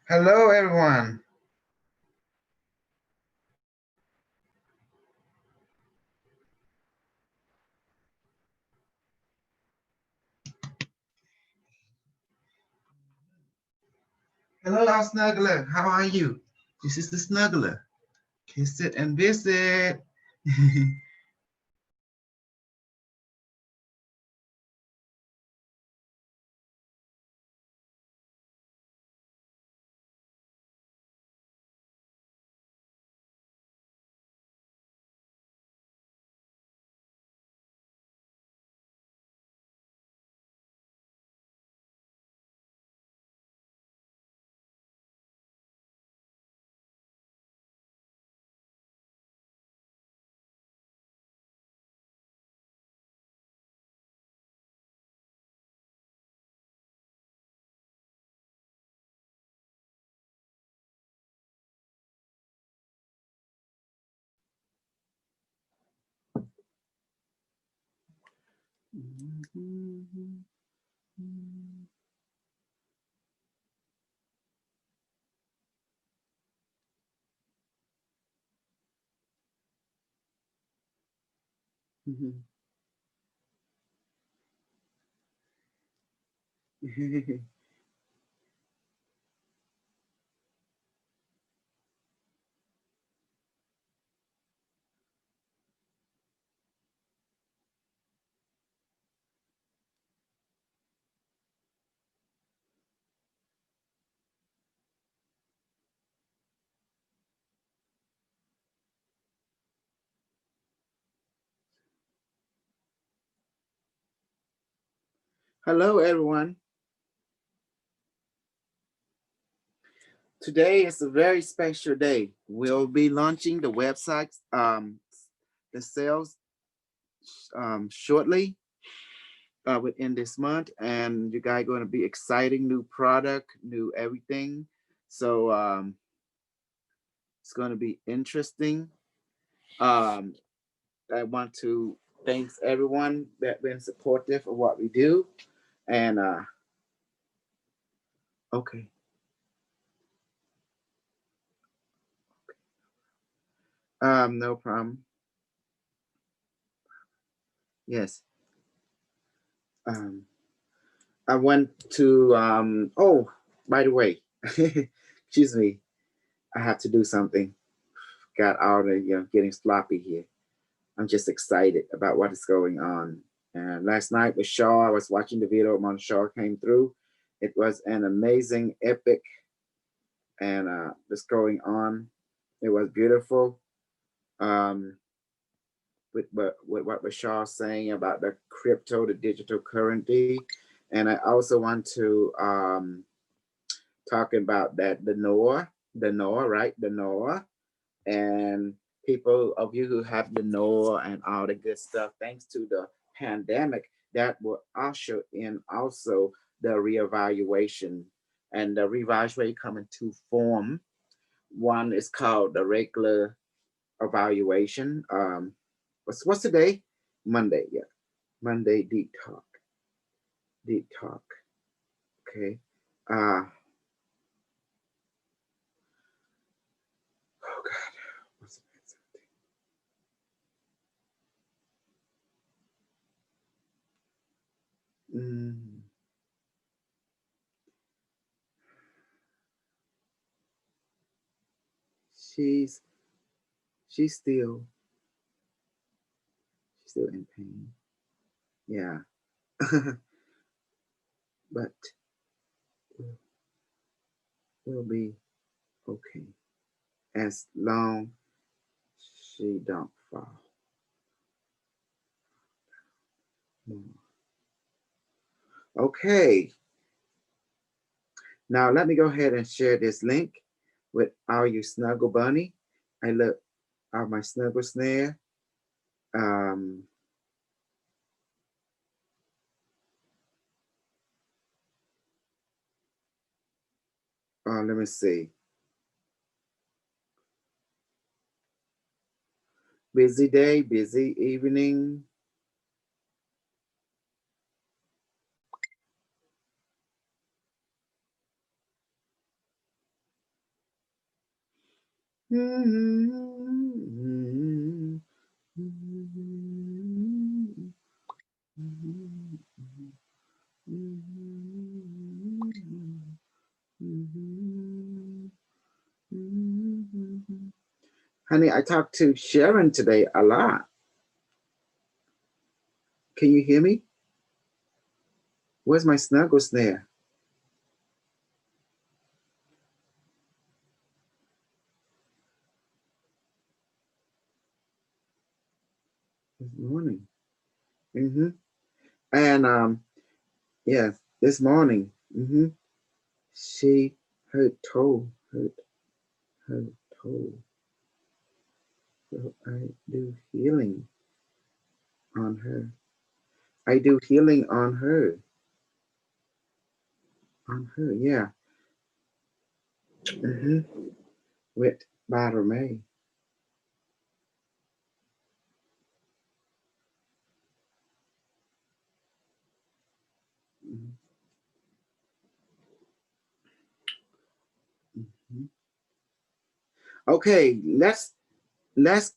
Hello, everyone. Hello, our snuggler. How are you? This is the snuggler. Kiss it and visit. Hello, everyone. Today is a very special day. We'll be launching the website, the sales shortly within this month, and you guys going to be exciting new product, new everything. So it's going to be interesting. I want to thank everyone that been supportive of what we do, and okay. No problem. Yes. I went to oh, by the way, excuse me, I have to do something. Got out of getting sloppy here. I'm just excited about what is going on. And last night with Shaw, I was watching the video when Shaw came through. It was an amazing, epic, and just going on. It was beautiful. Um, with what Bashar saying about the crypto, the digital currency. And I also want to talk about that the Noah, right? The Noah. And people of you who have the Noah and all the good stuff, thanks to the pandemic, that will usher in also the reevaluation. And the reevaluation come in two form. One is called the regular evaluation. What's today? Monday, yeah. Monday deep talk. Deep talk. Okay. Oh God. What's it? Mm, she's she's still she's still in pain. Yeah. But we'll, we'll be okay as long she don't fall more. Okay. Now let me go ahead and share this link with our you snuggle bunny. I look my snuggle snare. Um, let me see. Busy day, busy evening. Honey, I talked to Sharon today a lot. Can you hear me? Where's my snuggle snare? This morning. And yes, this morning. She her toe hurt her toe. So I do healing on her. I do healing on her. On her, yeah. With Barame. Okay, let's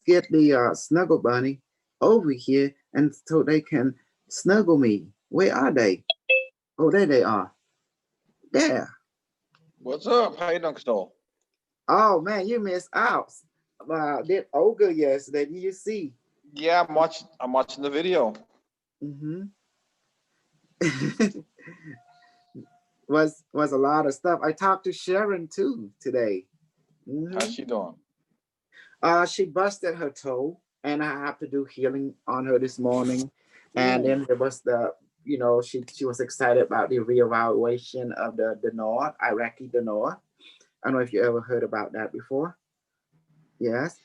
get the snuggle bunny over here and so they can snuggle me. Where are they? Oh, there they are. There. What's up? How you doing, Snow? Oh man, you missed out. Did Olga yesterday? Did you see? Yeah, I'm watching the video. was a lot of stuff. I talked to Sharon too today. How's she doing? She busted her toe, and I have to do healing on her this morning. And then there was she was excited about the reevaluation of the Denor, Iraqi Denor. I don't know if you ever heard about that before. Yes.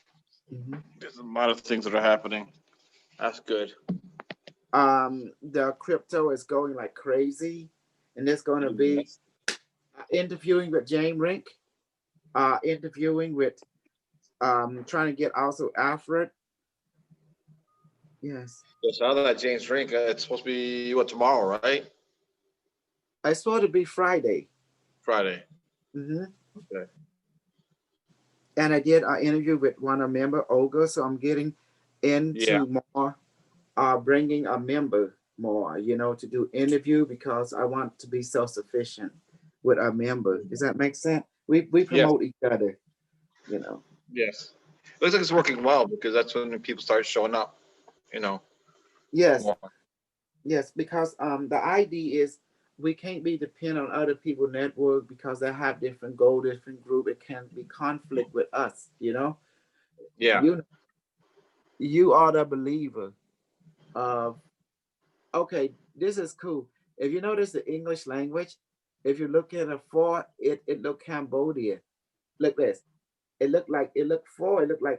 There's a lot of things that are happening. That's good. The crypto is going like crazy, and there's going to be interviewing with James Rink, interviewing with trying to get also Alfred. Yes. Yes, now that James Rink, it's supposed to be tomorrow, right? I saw it to be Friday. Friday. Okay. And I did an interview with one member, Olga. So I'm getting into more, bringing a member more, to do interview because I want to be self-sufficient with a member. Does that make sense? We promote each other, Yes. It looks like it's working well because that's when people start showing up, Yes. more. Yes, because the idea is we can't be dependent on other people's network because they have different goal, different group. It can be conflict with us, Yeah. You are the believer of, okay, this is cool. If you notice the English language, if you look at a four, it look Cambodian. Look this. It looked like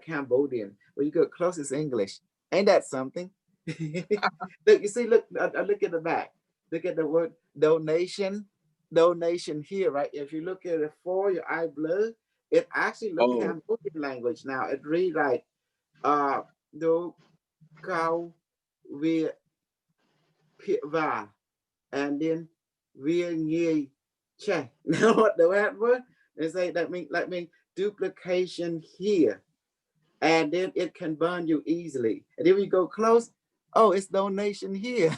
Cambodian. When you go close, it's English. Ain't that something? Look, you see, look at the back. Look at the word donation here, right? If you look at it for your eye blur, it actually looks Cambodian language now. It read like do kau vi va, and then vi nghe che. Now what the word? They say that mean duplication here. And then it can burn you easily. And then when you go close, oh, it's donation here.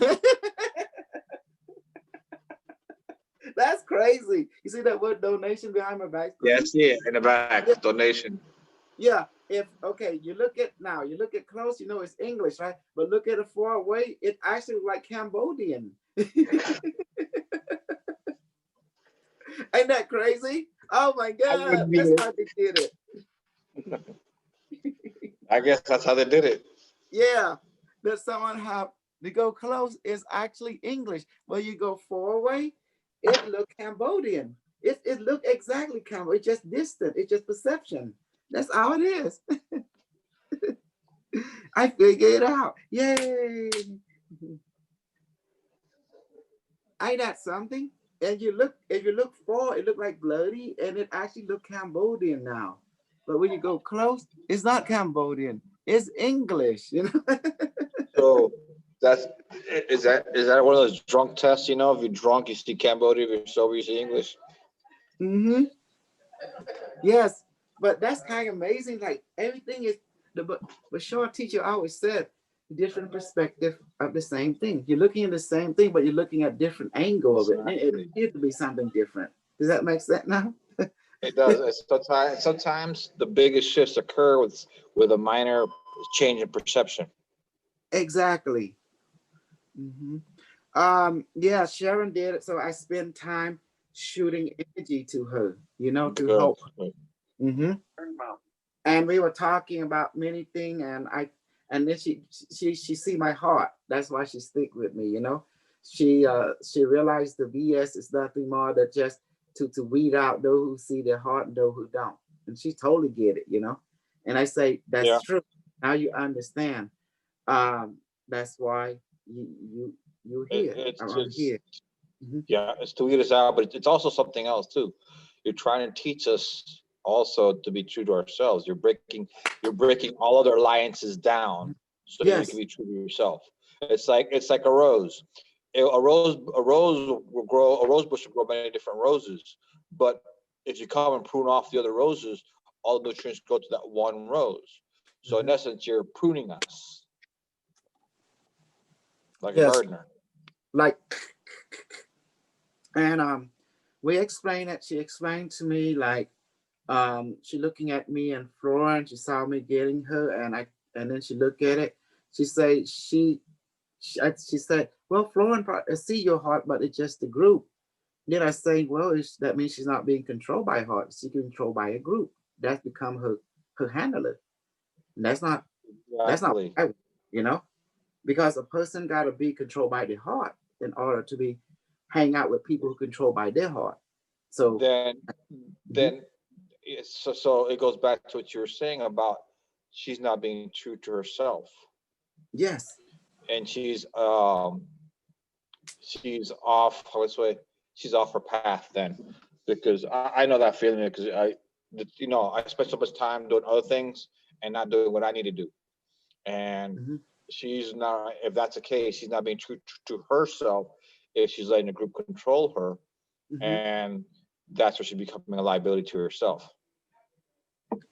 That's crazy. You see that word donation behind my back? Yes, yeah, in the back, donation. Yeah, you look at close, it's English, right? But look at it far away, it actually like Cambodian. Ain't that crazy? Oh my God, that's how they did it. I guess that's how they did it. Yeah, that someone have to go close is actually English. But you go far away, it look Cambodian. It look exactly Cambodian. It's just distant. It's just perception. That's how it is. I figured it out. Yay! Ain't that something? And if you look far, it look like bloody, and it actually look Cambodian now. But when you go close, it's not Cambodian. It's English, So is that one of those drunk tests? If you're drunk, you see Cambodia. If you're sober, you see English. Yes, but that's kind of amazing. Like everything is but Shaw teacher always said different perspective of the same thing. You're looking at the same thing, but you're looking at different angle of it. And it Exactly. appears to be something different. Does that make sense now? It does. Sometimes the biggest shifts occur with a minor change in perception. Exactly. Hmm. Yeah, Sharon did it. So I spend time shooting energy to her, to Good. help. Hmm. And we were talking about many things, and then she see my heart. That's why she stick with me. She realized the BS is nothing more than just to weed out those who see their heart and those who don't. And she totally get it. And I say Yeah. that's true. Now you understand. That's why you It, here. it's I'm it's here. Hmm. yeah. It's to lead us out, but it's also something else too. You're trying to teach us also to be true to ourselves. You're breaking all other alliances down so you can Yes. be true to yourself. It's like a rose. A rose bush will grow many different roses, but if you come and prune off the other roses, all the nutrients go to that one rose. So in Hmm. essence, you're pruning us like a Yes. gardener. Like, and we explained it. She explained to me like she looking at me and Florence. She saw me getting her, and then she looked at it. She said she said, well, Florence, I see your heart, but it's just a group. Then I say, well, that means she's not being controlled by heart. She's controlled by a group. That's become her handler. And that's not Exactly. right, you know, because a person got to be controlled by the heart in order to be hang out with people who control by their heart. So, Then, mhm, then, so it goes back to what you were saying about she's not being true to herself, yes. and she's off. Let's say she's off her path then, because I know that feeling because I spent so much time doing other things and not doing what I need to do, and Hmm. she's not. If that's the case, she's not being true to herself. If she's letting the group control her, Hmm. and that's where she's becoming a liability to herself.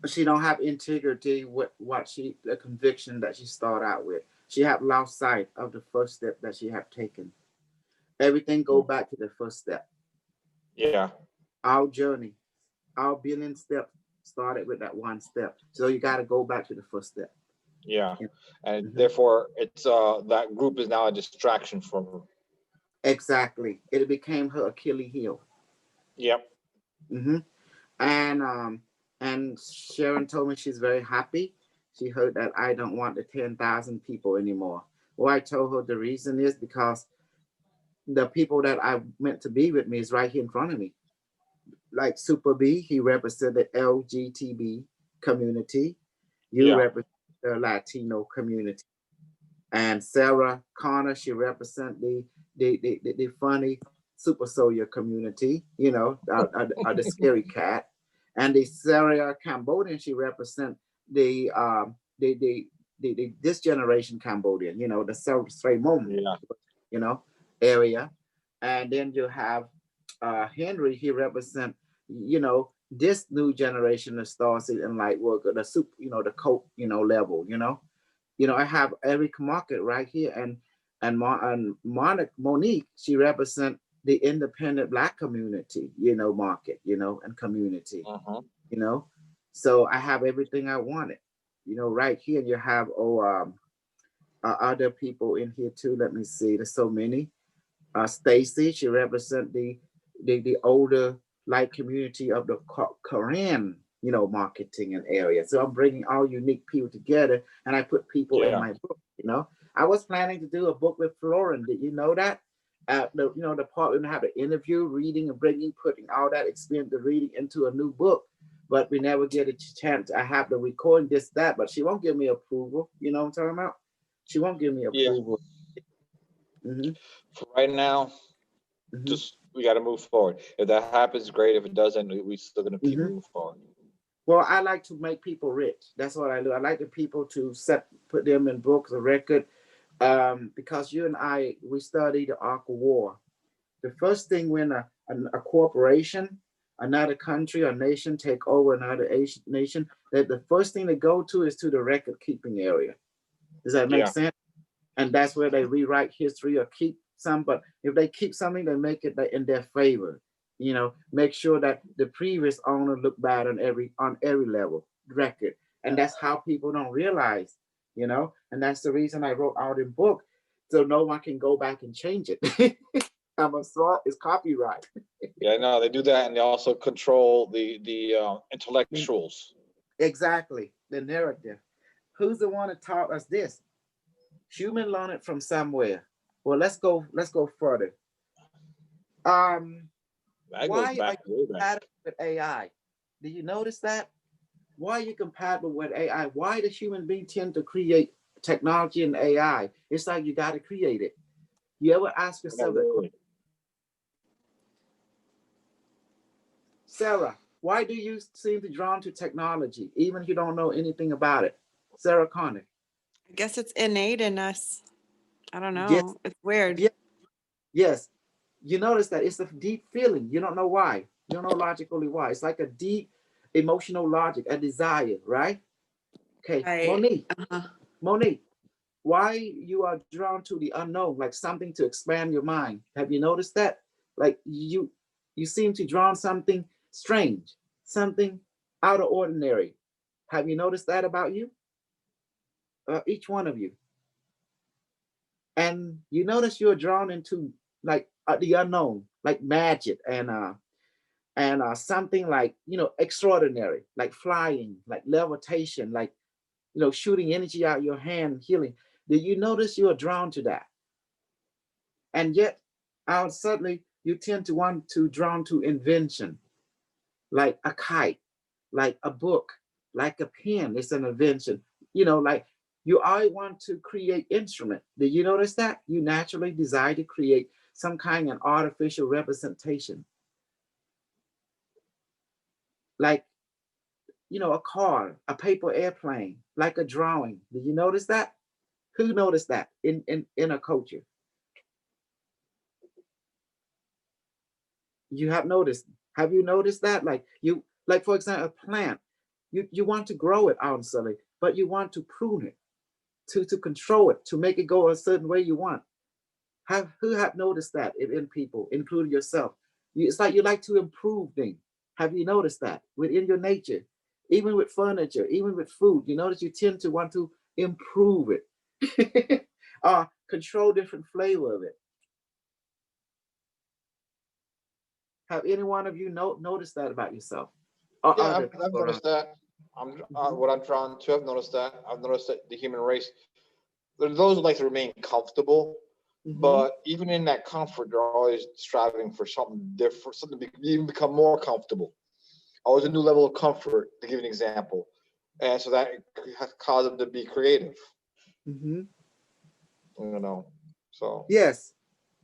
She don't have integrity with the conviction that she started out with. She have lost sight of the first step that she have taken. Everything go back to the first step. Yeah, Our journey, our billion steps started with that one step. So you got to go back to the first step. yeah, Yeah. and Hmm. therefore it's that group is now a distraction from her. Exactly. It became her Achilles heel. Yep. Hmm. And Sharon told me she's very happy. She heard that I don't want the 10,000 people anymore. Well, I told her the reason is because the people that I meant to be with me is right here in front of me. Like Super B, he represents the LGTB community. You Yeah. represent the Latino community. And Sarah Connor, she represents the funny super soldier community, the scary cat. And the Sarah Cambodian, she represents the this generation Cambodian, the Sray Mom, Yeah. you know, area. And then you have Henry, he represents, this new generation of stars and light worker, the soup, the coat, level. I have Eric Market right here, and Monique, she represents the independent Black community, market, and community, Uh-huh. you know. So I have everything I wanted, right here. And you have other people in here too. Let me see. There's so many. Stacy, she represents the older light community of the Korean, marketing and area. So I'm bringing all unique people together, and I put people in Yeah. my book. I was planning to do a book with Florin. Did you know that? The part we have the interview, reading, and putting all that experience, the reading into a new book. But we never get a chance. I have the recording, this, that, but she won't give me approval. You know what I'm talking about? She won't give me Yeah. approval. Hmm. For right now, Hmm. just we got to move forward. If that happens, great. If it doesn't, we still gonna keep Hmm. moving forward. Well, I like to make people rich. That's what I do. I like the people to put them in books, a record, because you and I, we study the Arc of War. The first thing when a corporation another country or nation take over another Asian nation, that the first thing they go to is to the record keeping area. Does that make Yeah. sense? And that's where they rewrite history or keep some. But if they keep something, they make it in their favor. You know, make sure that the previous owner look bad on every level record, and that's how people don't realize. You know, and that's the reason I wrote out in book, so no one can go back and change it. I'm a thought it's copyright. Yeah, no, they do that, and they also control the intellectuals. Exactly, the narrative. Who's the one that taught us this? Human learned it from somewhere. Well, let's go further. Um, That goes why are back you way back. compatible with AI? Did you notice that? Why are you compatible with AI? Why does human being tend to create technology and AI? It's like you got to create it. You ever ask yourself that question? Sarah, why do you seem to be drawn to technology, even if you don't know anything about it? Sarah Connor. I guess it's innate in us. I don't Yes, know. It's weird. yes, yes. You notice that it's a deep feeling. You don't know why. You don't know logically why. It's like a deep emotional logic, a desire, right? Okay, Right. Uh-huh. Monique, why you are drawn to the unknown, like something to expand your mind. Have you noticed that? Like you seem to draw something strange, something out of ordinary. Have you noticed that about you? Each one of you. And you notice you're drawn into like the unknown, like magic and something like extraordinary, like flying, like levitation, like shooting energy out your hand, healing. Do you notice you are drawn to that? And yet, out suddenly you tend to want to drawn to invention, like a kite, like a book, like a pen. It's an invention. Like I want to create instrument. Did you notice that? You naturally desire to create some kind of artificial representation, like a car, a paper airplane, like a drawing. Did you notice that? Who noticed that in a culture? You have noticed. Have you noticed that? Like for example, a plant. You want to grow it honestly, but you want to prune it, to control it, to make it go a certain way you want. Who have noticed that in people, including yourself? It's like you like to improve things. Have you noticed that within your nature? Even with furniture, even with food, you notice you tend to want to improve it, control different flavor of it. Have any one of you noticed that about yourself? Or Yeah, other I've people around? noticed that. I'm Mhm. what I'm drawn to. I've noticed that. I've noticed that the human race, there's those who like to remain comfortable, Mhm. but even in that comfort, they're always striving for something different, something to even become more comfortable. Always a new level of comfort, to give an example, and so that has caused them to be creative. Mhm. You know, so Yes,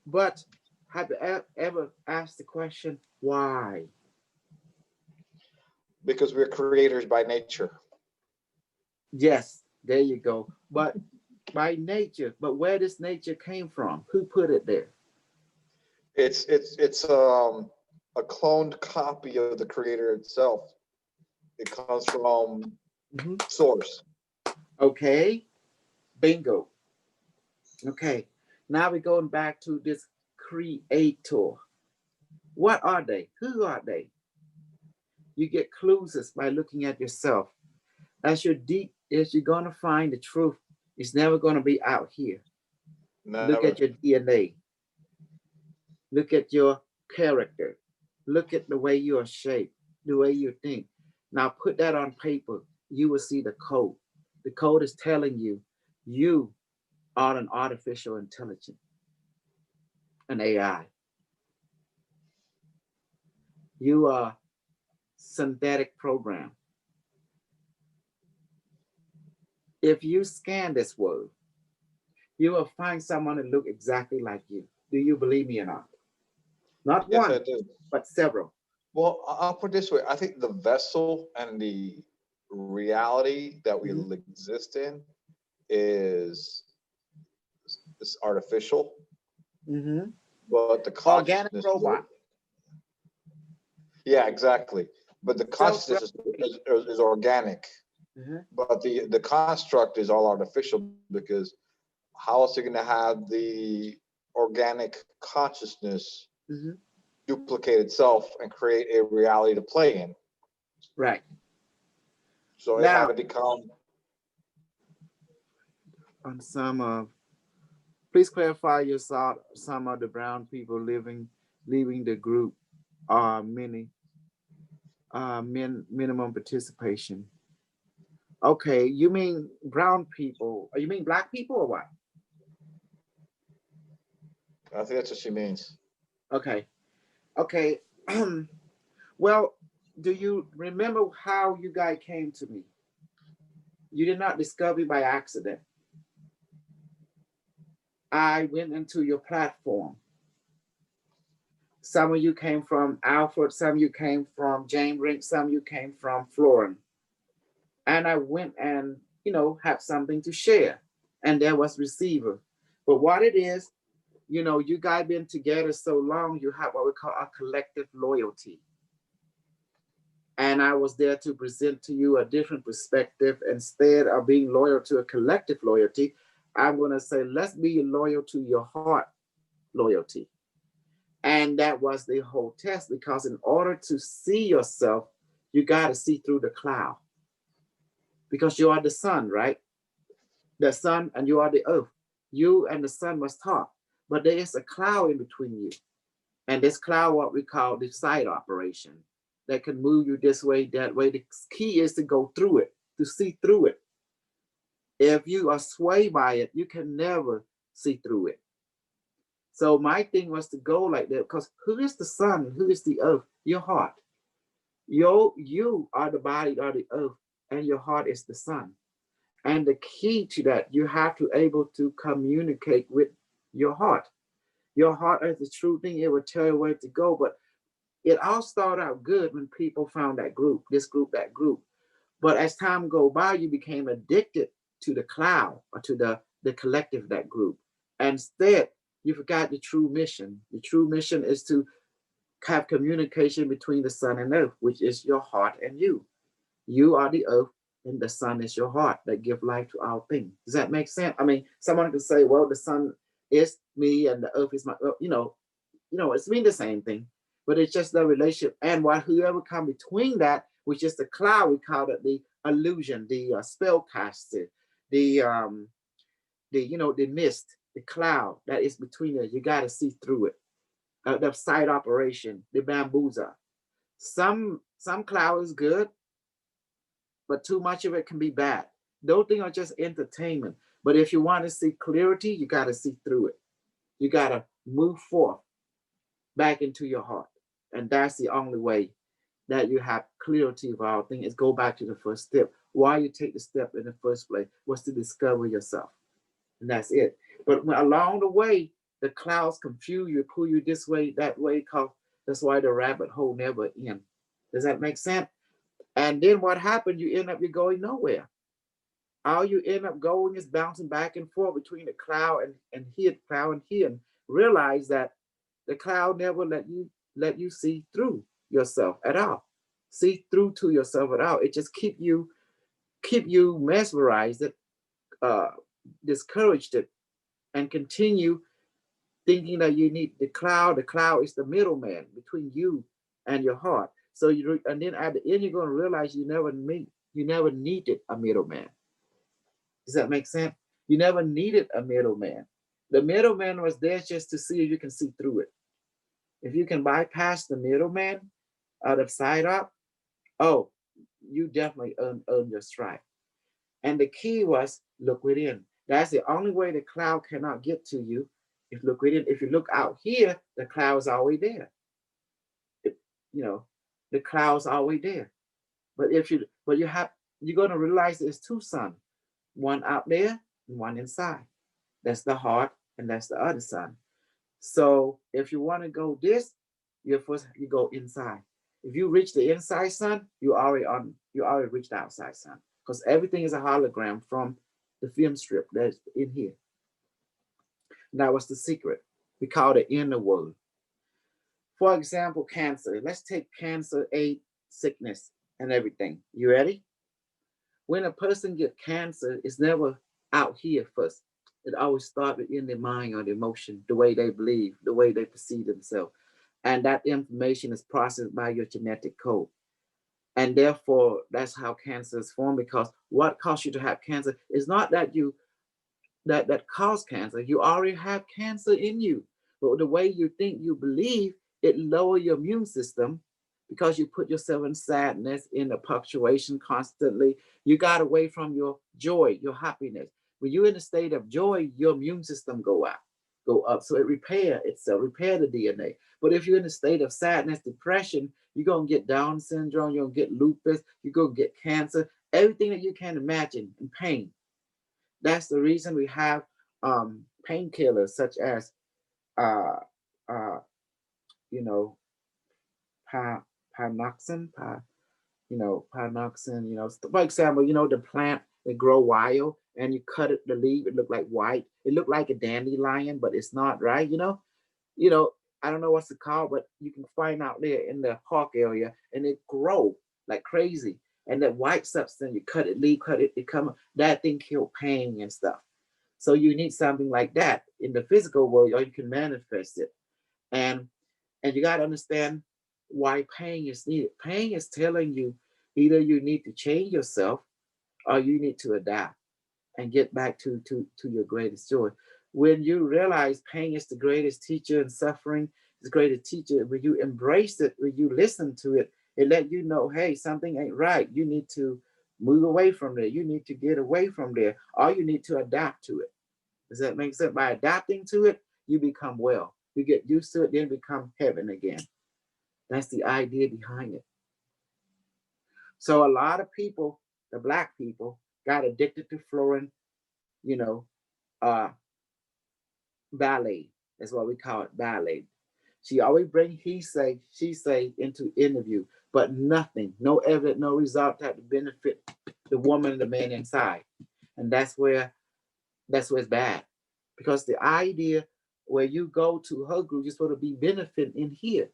but have you ever asked the question why? because we're creators by nature. Yes, there you go. But by nature, but where this nature came from? Who put it there? It's a cloned copy of the creator itself. It comes from Mhm. source. Okay, bingo. Okay, now we're going back to this creator. What are they? Who are they? You get clues by looking at yourself. As you're gonna find the truth, it's never gonna be out here. Look Never. at your DNA. Look at your character. Look at the way you are shaped, the way you think. Now put that on paper. You will see the code. The code is telling you you are an artificial intelligence, an AI. You are synthetic program. If you scan this world, you will find someone that look exactly like you. Do you believe me or not? Not Yes, I one, do. but several. Well, I'll put it this way. I think the vessel and the reality that we Mhm. exist in is artificial, Mhm. but the Organic consciousness is robot. Yeah, exactly. But the consciousness is organic, Mhm. but the construct is all artificial because how else are you going to have the organic consciousness Mhm. duplicate itself and create a reality to play in? Right. So it had Now, to become. on please clarify your thought. Some of the brown people leaving the group are minimum participation. Okay, you mean brown people? Or you mean black people or what? I think that's what she means. Okay, okay. Well, do you remember how you guys came to me? You did not discover me by accident. I went into your platform. Some of you came from Alfred, some of you came from James Rink, some of you came from Florin. And I went and, had something to share. And there was receiver. But what it is, you guys been together so long, you have what we call a collective loyalty. And I was there to present to you a different perspective. Instead of being loyal to a collective loyalty, I'm going to say, let's be loyal to your heart loyalty. And that was the whole test, because in order to see yourself, you got to see through the cloud, because you are the sun, right? The sun and you are the earth. You and the sun must talk, but there is a cloud in between you. And this cloud, what we call the side operation, that can move you this way, that way. The key is to go through it, to see through it. If you are swayed by it, you can never see through it. So my thing was to go like that, because who is the sun? Who is the earth? Your heart. You are the body of the earth, and your heart is the sun. And the key to that, you have to able to communicate with your heart. Your heart is the true thing. It will tell you where to go. But it all started out good when people found that group, this group, that group. But as time go by, you became addicted to the cloud, or to the collective of that group. And instead, you forgot the true mission. The true mission is to have communication between the sun and earth, which is your heart and you. You are the earth, and the sun is your heart that give life to all things. Does that make sense? I mean, someone could say, well, the sun is me and the earth is my, it's mean the same thing, but it's just the relationship. And what whoever come between that, which is the cloud, we call it the illusion, the spellcaster, the mist, the cloud that is between us. You got to see through it. The side operation, the bamboozle. Some cloud is good, but too much of it can be bad. Those things are just entertainment. But if you want to see clarity, you got to see through it. You got to move forth back into your heart. And that's the only way that you have clarity of all things, is go back to the first step. Why you take the step in the first place was to discover yourself. And that's it. But along the way, the clouds confuse you, pull you this way, that way, because that's why the rabbit hole never ends. Does that make sense? And then what happened? You end up you're going nowhere. All you end up going is bouncing back and forth between the cloud and here, cloud and here, and realize that the cloud never let you see through yourself at all. See through to yourself at all. It just keep you mesmerized, uh, discouraged it, and continue thinking that you need the cloud. The cloud is the middleman between you and your heart. So and then at the end, you're going to realize you never needed a middleman. Does that make sense? You never needed a middleman. The middleman was there just to see if you can see through it. If you can bypass the middleman out of side up, oh, you definitely earn your stripe. And the key was look within. That's the only way the cloud cannot get to you. If look within, if you look out here, the cloud's always there. It, you know, the cloud's always there. But you're gonna realize there's two suns, one out there and one inside. That's the heart, and that's the other sun. So if you want to go this, you go inside. If you reach the inside sun, you already reached the outside sun. Because everything is a hologram from the film strip that's in here. And that was the secret. We call it inner world. For example, cancer. Let's take cancer, AIDS, sickness, and everything. You ready? When a person get cancer, it's never out here first. It always started in their mind or the emotion, the way they believe, the way they perceive themselves. And that information is processed by your genetic code. And therefore, that's how cancer is formed, because what caused you to have cancer is not that you that cause cancer. You already have cancer in you. But the way you think, you believe, it lower your immune system because you put yourself in sadness, in a fluctuation constantly. You got away from your joy, your happiness. When you're in a state of joy, your immune system go up. So it repair itself, repair the DNA. But if you're in a state of sadness, depression, you're gonna get Down syndrome, you're gonna get lupus, you're gonna get cancer, everything that you can imagine, and pain. That's the reason we have painkillers such as uh, uh, you know, panoxin, panoxin. For example, the plant they grow wild, and you cut it, the leaf, it look like white. It look like a dandelion, but it's not, right? You know. I don't know what's it called, but you can find out there in the park area, and it grow like crazy. And that white substance, you cut it, leaf, cut it, it come. That thing kill pain and stuff. So you need something like that in the physical world, or you can manifest it. And you got to understand why pain is needed. Pain is telling you either you need to change yourself or you need to adapt and get back to your greatest joy. When you realize pain is the greatest teacher and suffering is the greatest teacher, when you embrace it, when you listen to it, it let you know, hey, something ain't right. You need to move away from there. You need to get away from there, or you need to adapt to it. Does that make sense? By adapting to it, you become well. You get used to it, then become heaven again. That's the idea behind it. So a lot of people, the Black people, got addicted to Florin, you know, uh, ballet. That's what we call it, ballet. She always bring he say, she say into interview, but nothing, no evidence, no result that to benefit the woman and the man inside. And that's where it's bad. Because the idea where you go to her group, you're supposed to be benefiting in here.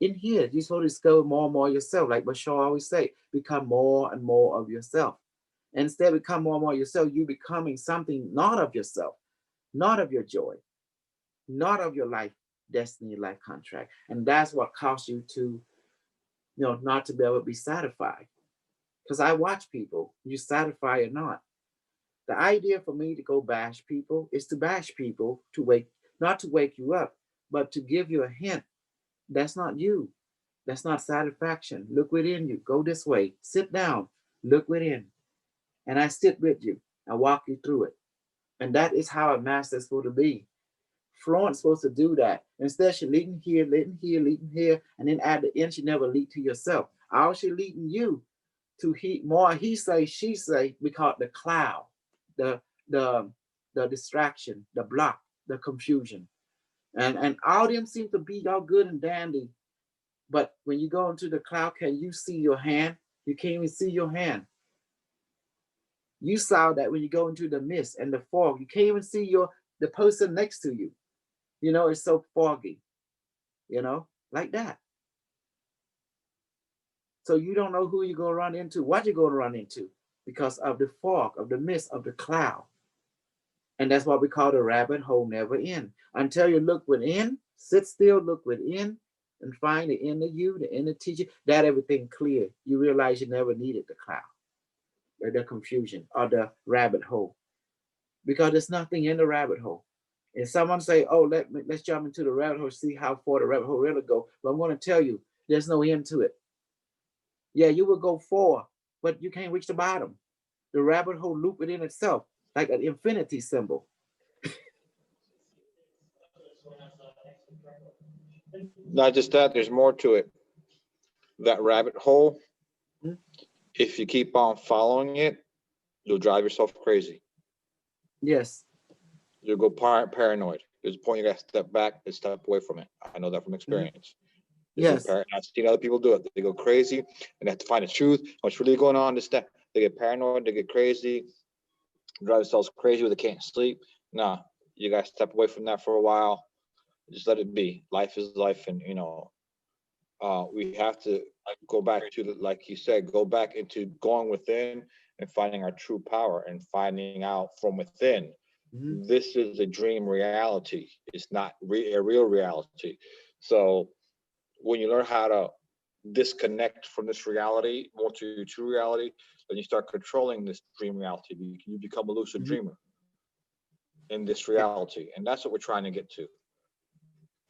In here, you're supposed to discover more and more yourself. Like Bashar always say, become more and more of yourself. And instead of become more and more yourself, you becoming something not of yourself, not of your joy, not of your life, destiny, life contract. And that's what caused you to, not to be able to be satisfied. Because I watch people, you satisfy or not. The idea for me to go bash people is to bash people not to wake you up, but to give you a hint. That's not you. That's not satisfaction. Look within you. Go this way. Sit down. Look within. And I sit with you. I walk you through it. And that is how a master is supposed to be. Florence supposed to do that. Instead, she leading here, leading here, and then at the end, she never lead to yourself. All she leading you to more he say, she say, we call it the cloud, the the the distraction, the block, the confusion. And all them seem to be all good and dandy. But when you go into the cloud, can you see your hand? You can't even see your hand. You saw that when you go into the mist and the fog, you can't even see the person next to you. It's so foggy, like that. So you don't know who you're going to run into, what you're going to run into because of the fog, of the mist, of the cloud. And that's what we call the rabbit hole never end. Until you look within, sit still, look within, and find the inner you, the inner teacher, that everything clear. You realize you never needed the cloud, or the confusion, or the rabbit hole. Because there's nothing in the rabbit hole. And someone say, oh, let's jump into the rabbit hole, see how far the rabbit hole really go. But I'm going to tell you, there's no end to it. Yeah, you will go forward, but you can't reach the bottom. The rabbit hole loop within itself, like an infinity symbol. Not just that, there's more to it. That rabbit hole, Mhm. if you keep on following it, you'll drive yourself crazy. Yes. You'll go paranoid. There's a point you got to step back and step away from it. I know that from experience. Yes. I've seen other people do it. They go crazy and they have to find the truth, what's really going on. They get paranoid, they get crazy, drive themselves crazy where they can't sleep. Nah, you got to step away from that for a while. Just let it be. Life is life, and we have to go back to like you said, go back into going within and finding our true power and finding out from within. Mhm. This is a dream reality. It's not a real reality. So when you learn how to disconnect from this reality more to your true reality, then you start controlling this dream reality. You become a lucid Mhm. dreamer in this reality, and that's what we're trying to get to.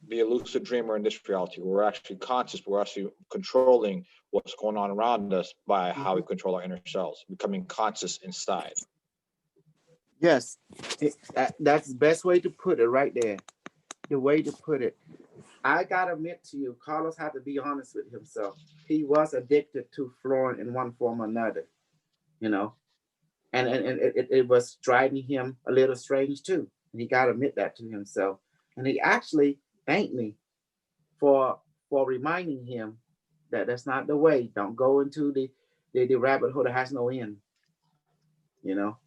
Be a lucid dreamer in this reality. We're actually conscious. We're actually controlling what's going on around us by how we Mhm. control our inner selves, becoming conscious inside. Yes, that's the best way to put it right there. The way to put it. I gotta admit to you, Carlos had to be honest with himself. He was addicted to fluorine in one form or another, you know, and it was driving him a little strange too. And he gotta admit that to himself. And he actually thanked me for reminding him that that's not the way. Don't go into the rabbit hole that has no end, you know,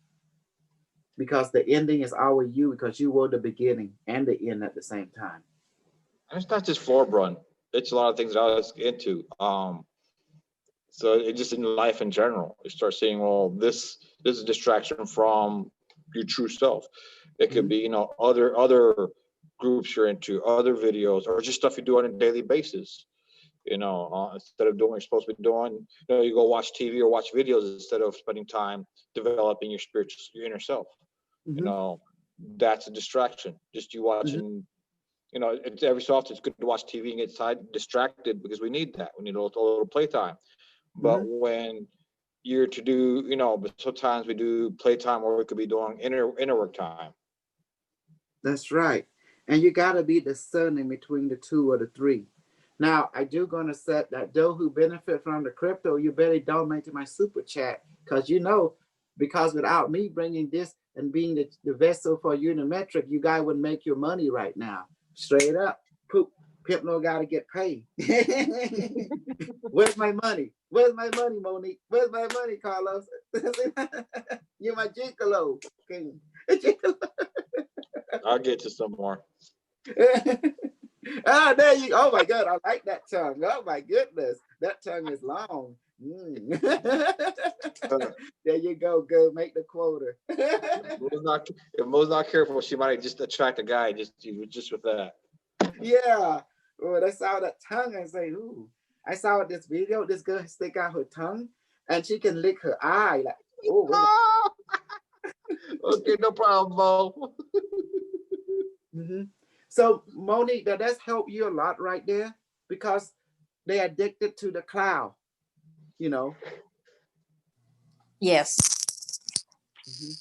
because the ending is always you because you were the beginning and the end at the same time. And it's not just floor run. It's a lot of things that I was into. So it just in life in general, you start seeing, well, this is a distraction from your true self. It could Mhm. be, other groups you're into, other videos, or just stuff you do on a daily basis. Instead of doing what you're supposed to be doing, you go watch TV or watch videos instead of spending time developing your inner self. You Mhm. know, that's a distraction. Just you Mhm. watching, it's every so often it's good to watch TV and get distracted because we need that. We need a little playtime. But Mhm. when you're to do, but sometimes we do playtime where we could be doing inner work time. That's right. And you got to be discerning between the two or the three. Now, I do going to set that those who benefit from the crypto, you better donate to my super chat because because without me bringing this and being the vessel for Unimetric, you guys would make your money right now. Straight up. Poop. Pimp no got to get paid. Where's my money? Where's my money, Monique? Where's my money, Carlos? You're my gigolo king. I'll get to some more. There you. Oh my God, I like that tongue. Oh my goodness, that tongue is long. Mm. There you go. Go make the quota. If Mo's not careful, she might just attract a guy just with that. Yeah. Oh, I saw that tongue and say, ooh. I saw this video. This girl stick out her tongue and she can lick her eye. Like, oh, wait Oh, okay, no problem, Mo. Mm-hmm. So Monique, that's helped you a lot right there because they addicted to the cloud, you know. Yes. Mm-hmm.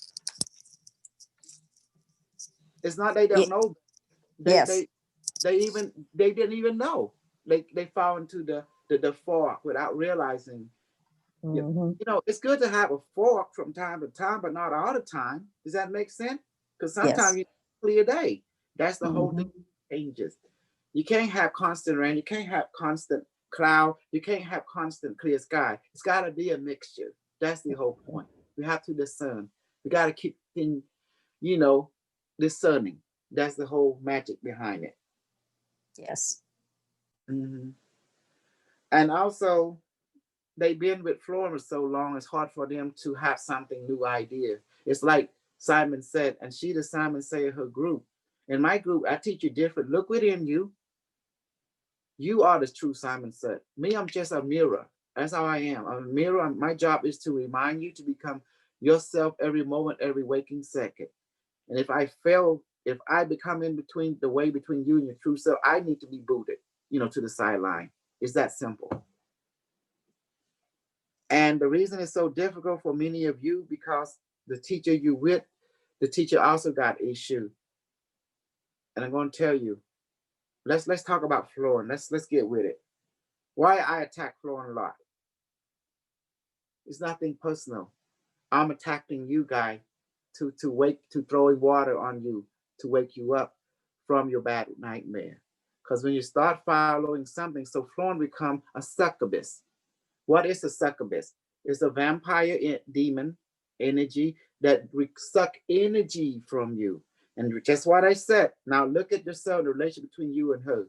It's not they don't Ye- know. They yes. they they didn't even know. They fall into the fork without realizing. Hmm. It's good to have a fork from time to time, but not all the time. Does that make sense? Because sometimes Yes. you clear day. That's the whole Hmm. thing changes. You can't have constant rain. You can't have constant cloud. You can't have constant clear sky. It's got to be a mixture. That's the whole point. We have to discern. We got to keep things, you know, discerning. That's the whole magic behind it. Yes. Mhm. And also, they've been with Florida so long, it's hard for them to have something new idea. It's like Simon said, and she the Simon said her group. In my group, I teach you different. Look within you. You are the true Simon said. Me, I'm just a mirror. That's how I am. I'm a mirror. My job is to remind you to become yourself every moment, every waking second. And if I fail, if I become in between the way between you and your true self, I need to be booted, to the sideline. It's that simple. And the reason it's so difficult for many of you because the teacher you with, the teacher also got issue. And I'm going to tell you, let's talk about Florin. Let's get with it. Why I attack Florin a lot? It's nothing personal. I'm attacking you, guy, to throwing water on you to wake you up from your bad nightmare. Because when you start following something, so Florin become a succubus. What is a succubus? It's a vampire demon energy that suck energy from you. And just what I said. Now look at yourself, the relation between you and her.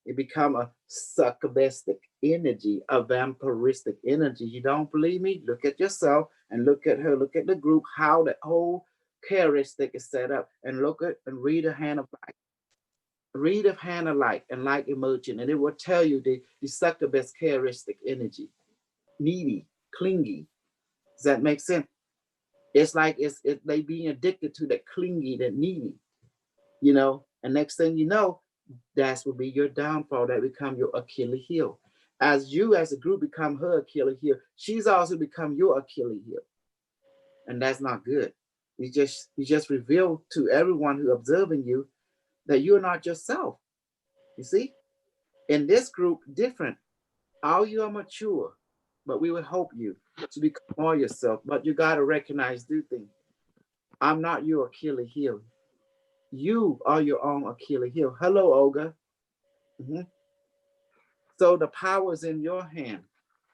It become a succubistic energy, a vampiristic energy. You don't believe me? Look at yourself and look at her. Look at the group, how the whole characteristic is set up, and look at and read a hand of light. Read of hand of light and light emerging, and it will tell you the succubus characteristic energy. Needy, clingy. Does that make sense? It's like it's they being addicted to that clingy, that needy, you know. And next thing you know, that will be your downfall. That become your Achilles heel. As you as a group become her Achilles heel, she's also become your Achilles heel. And that's not good. You just reveal to everyone who observing you that you're not yourself. You see? In this group, different. All you are mature, but we will help you to become more yourself. But you gotta recognize two things. I'm not your Achilles heel. You are your own Achilles heel. Hello, Olga. Mhm. So the power is in your hand.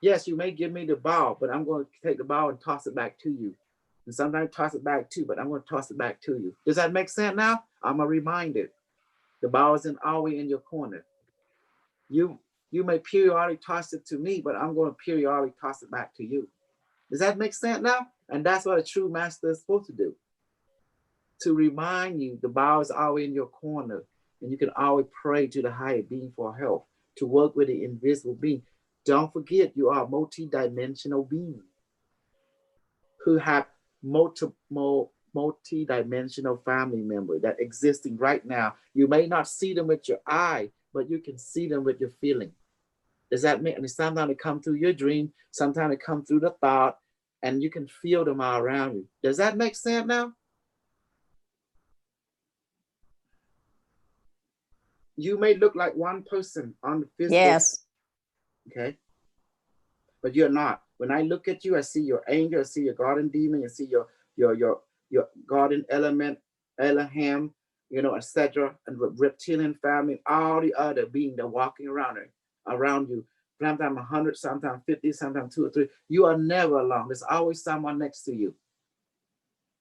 Yes, you may give me the ball, but I'm going to take the ball and toss it back to you. And sometimes toss it back too, but I'm going to toss it back to you. Does that make sense now? I'm a reminder. The ball isn't always in your corner. You may periodically toss it to me, but I'm going to periodically toss it back to you. Does that make sense now? And that's what a true master is supposed to do. To remind you the ball is always in your corner, and you can always pray to the higher being for help, to work with the invisible being. Don't forget, you are a multi-dimensional being who have multi-dimensional family member that existing right now. You may not see them with your eye, but you can see them with your feeling. Does that mean? And sometimes they come through your dream, sometimes they come through the thought, and you can feel them all around you. Does that make sense now? You may look like one person on the physical. Yes. Okay. But you're not. When I look at you, I see your angel, I see your guardian demon, I see your guardian element, Elohim, you know, etc., and reptilian family, all the other beings that walking around you. Sometimes 100, sometimes 50, sometimes 2 or 3. You are never alone. There's always someone next to you.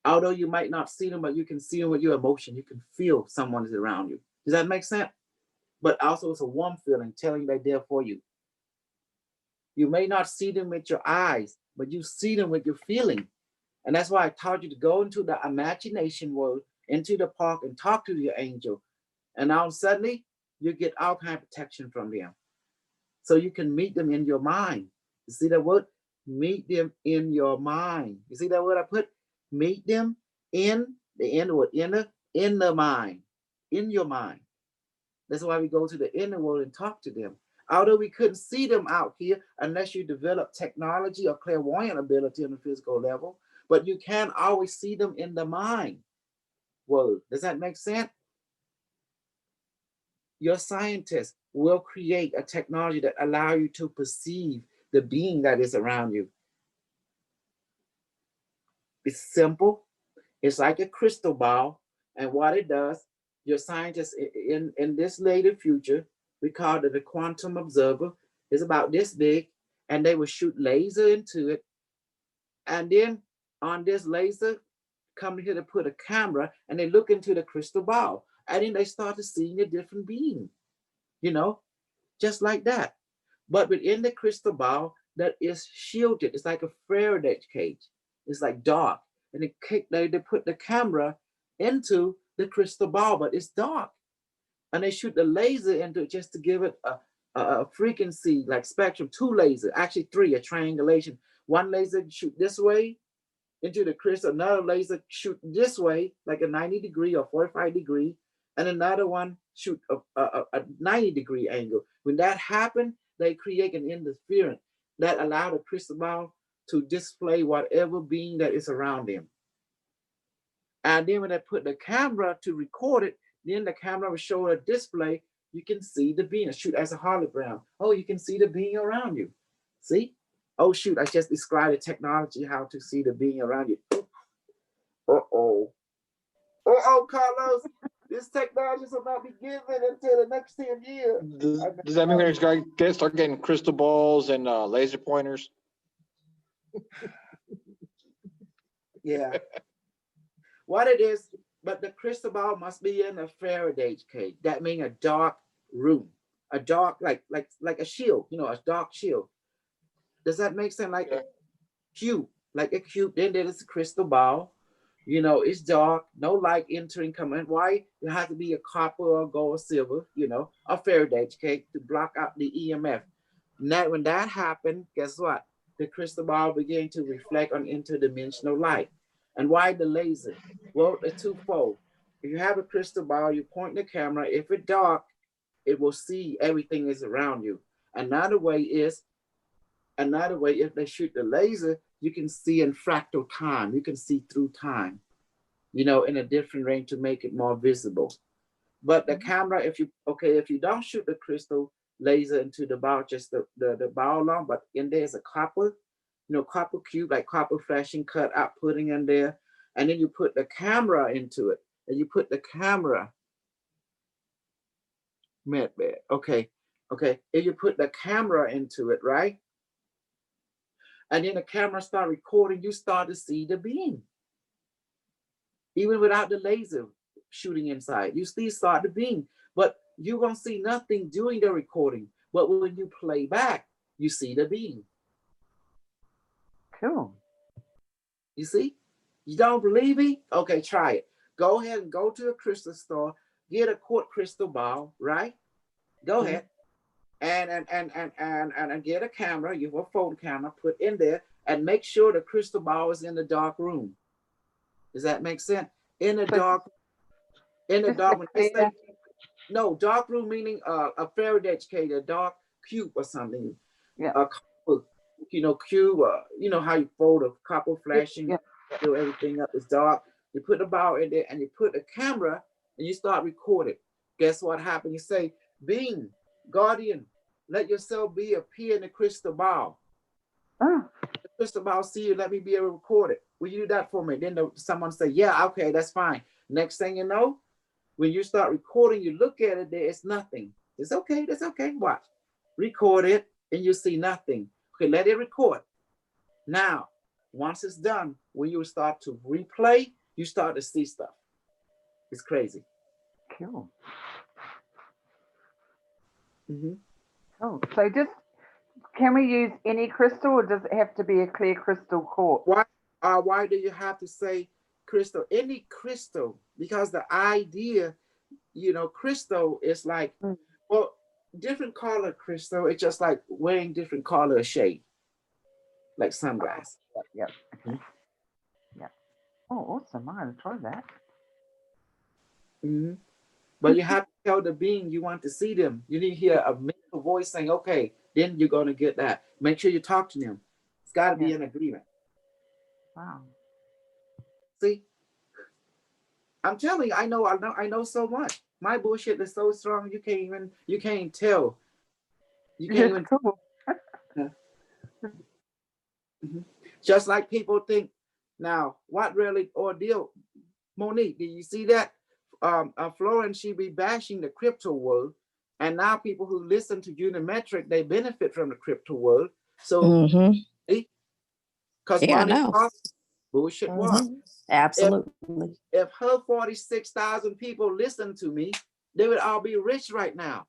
Although you might not see them, but you can see them with your emotion. You can feel someone is around you. Does that make sense? But also it's a warm feeling telling you they're there for you. You may not see them with your eyes, but you see them with your feeling. And that's why I taught you to go into the imagination world, into the park and talk to your angel. And now suddenly you get all kind of protection from them. So you can meet them in your mind. You see that word? Meet them in your mind. You see that word I put? Meet them in the inner word, in the mind, in your mind. That's why we go to the inner world and talk to them. Although we couldn't see them out here unless you develop technology or clairvoyant ability on the physical level, but you can always see them in the mind world. Does that make sense? Your scientists will create a technology that allow you to perceive the being that is around you. It's simple. It's like a crystal ball. And what it does, your scientists in this later future, we call it the quantum observer, is about this big, and they will shoot laser into it. And then on this laser, come here to put a camera, and they look into the crystal ball. And then they start to seeing a different being, you know, just like that. But within the crystal ball, that is shielded. It's like a Faraday cage. It's like dark. And they put the camera into the crystal ball, but it's dark. And they shoot the laser into it just to give it a frequency, like spectrum, 2 lasers, actually 3, a triangulation. One laser shoot this way into the crystal, another laser shoot this way, like a 90 degree or 45 degree, and another one shoot a 90 degree angle. When that happened, they create an interference that allow the crystal ball to display whatever being that is around them. And then when they put the camera to record it, then the camera will show a display. You can see the being, shoot as a hologram. Oh, you can see the being around you. See? Oh, shoot, I just described the technology, how to see the being around you. Uh-oh. Uh-oh, Carlos. This technology will not be given until the next 10 years. Does that mean we're going to start getting crystal balls and laser pointers? Yeah. What it is, but the crystal ball must be in a Faraday cage. That means a dark room, a dark, like a shield, a dark shield. Does that make sense? Like Yeah. a cube, like a cube. Then there is a crystal ball. It's dark, no light entering, coming. Why? It has to be a copper or gold or silver, a Faraday cage to block out the EMF. Now, when that happened, guess what? The crystal ball began to reflect on interdimensional light. And why the laser? Well, it's twofold. If you have a crystal ball, you point the camera. If it's dark, it will see everything is around you. Another way, if they shoot the laser, you can see in fractal time. You can see through time, in a different range to make it more visible. But the camera, if you don't shoot the crystal laser into the ball, just the ball alone, but in there is a copper, copper cube, like copper flashing cut out, putting in there. And then you put the camera into it. And you put the camera, okay. If you put the camera into it, right? And then the camera start recording, you start to see the beam. Even without the laser shooting inside, you still start the beam. But you're going to see nothing during the recording. But when you play back, you see the beam. Cool. You see? You don't believe me? Okay, try it. Go ahead and go to a crystal store, get a quart crystal ball, right? Go ahead. And get a camera, you have a phone camera, put in there, and make sure the crystal ball is in the dark room. Does that make sense? In the dark. When they say, no, dark room meaning a Faraday cage, a dark cube or something. Yeah. A copper, cube. How you fold a copper flashing, fill everything up. It's dark. You put the ball in there, and you put a camera, and you start recording. Guess what happened? You say, "Being guardian, let yourself appear in the crystal ball." Oh. The crystal ball see you. Let me be able to record it. Will you do that for me? Then someone say, "Yeah, okay, that's fine." Next thing you know, when you start recording, you look at it, there is nothing. It's okay, that's okay. Watch. Record it, and you see nothing. Okay, let it record. Now, once it's done, when you start to replay, you start to see stuff. It's crazy. Cool. Mm-hmm. Cool. So can we use any crystal, or does it have to be a clear crystal quartz? Why do you have to say crystal? Any crystal, because the idea, crystal is like, different color crystal. It's just like wearing different color shade, like sunglasses. Yep. Okay. Yeah. Oh, awesome! I'm gonna try that. Mm-hmm. But you have to tell the being you want to see them. You need to hear a mental voice saying, "Okay," then you're gonna get that. Make sure you talk to them. It's got to be an agreement. Wow. See, I'm telling you, I know so much. My bullshit is so strong, you can't tell. You can't even. Cool. Mm-hmm. Just like people think now, what really ordeal? Monique, did you see that? Florence, she be bashing the crypto world, and now people who listen to Unimetric, they benefit from the crypto world. So, because money talks, bullshit walks. Absolutely. If her 46,000 people listen to me, they would all be rich right now.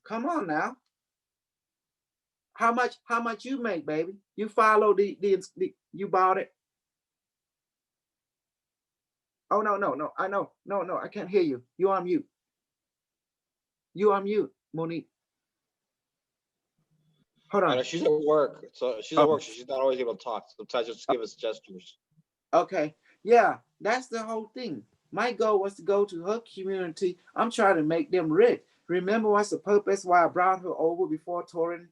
Come on now. How much you make, baby? You follow the you bought it. Oh no, I know. No, I can't hear you. You on mute. You on mute, Monique. Hold on. She's at work, so she's not always able to talk. Sometimes she'll just give us gestures. Okay, yeah, that's the whole thing. My goal was to go to her community. I'm trying to make them rich. Remember what's the purpose why I brought her over before Torin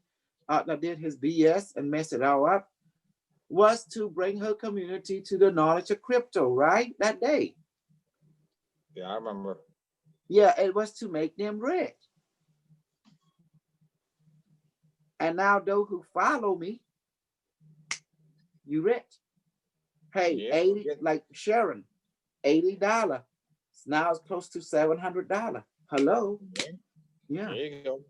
did his BS and messed it all up? Was to bring her community to the knowledge of crypto, right? That day. Yeah, I remember. Yeah, it was to make them rich. And now those who follow me, you rich. Hey, Yeah. 80, like Sharon, $80. Now it's close to $700. Hello. Yeah. There you go.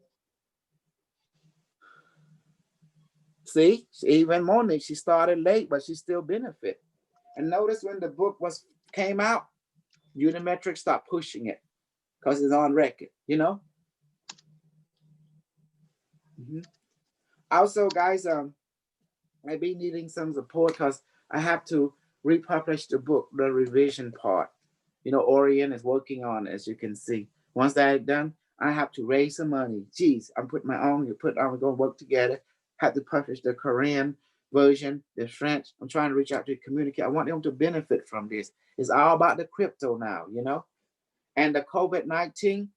See, even Monique, she started late, but she still benefit. And notice when the book came out, Unimetric stopped pushing it because it's on record, Mhm. Also, guys, I be needing some support because I have to republish the book, the revision part. You know, Orion is working on, as you can see. Once that is done, I have to raise some money. Geez, I'm putting my own. You put on. We're gonna work together. Have to publish the Korean version, the French. I'm trying to reach out to communicate. I want them to benefit from this. It's all about the crypto now, you know. And the COVID-19,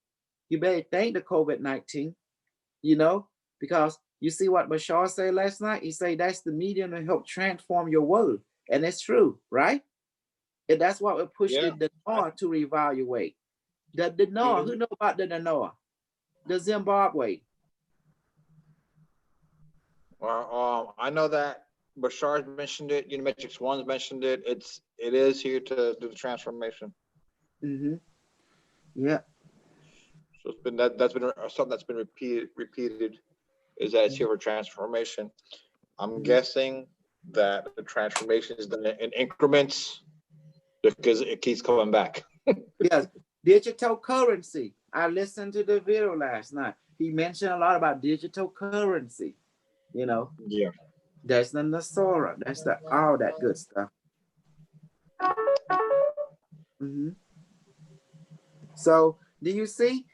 you better thank the COVID-19, you know, because you see what Bashar said last night. He said that's the medium to help transform your world, and it's true, right? And that's what we pushed Yeah. the NOAA to reevaluate. The NOAA, who Mhm. know about the NOAA? The Zimbabwe. Well, I know that Bashar's mentioned it. Unimetrics One's mentioned it. It is here to do the transformation. Mm-hmm. Yeah. So it's been that's been something that's been repeated is that it's here for transformation. I'm Mhm. guessing that the transformation is done in increments because it keeps coming back. Yes. Digital currency. I listened to the video last night. He mentioned a lot about digital currency. You know, Yeah. that's the Nasora. That's the all that good stuff. Hmm. So do you see,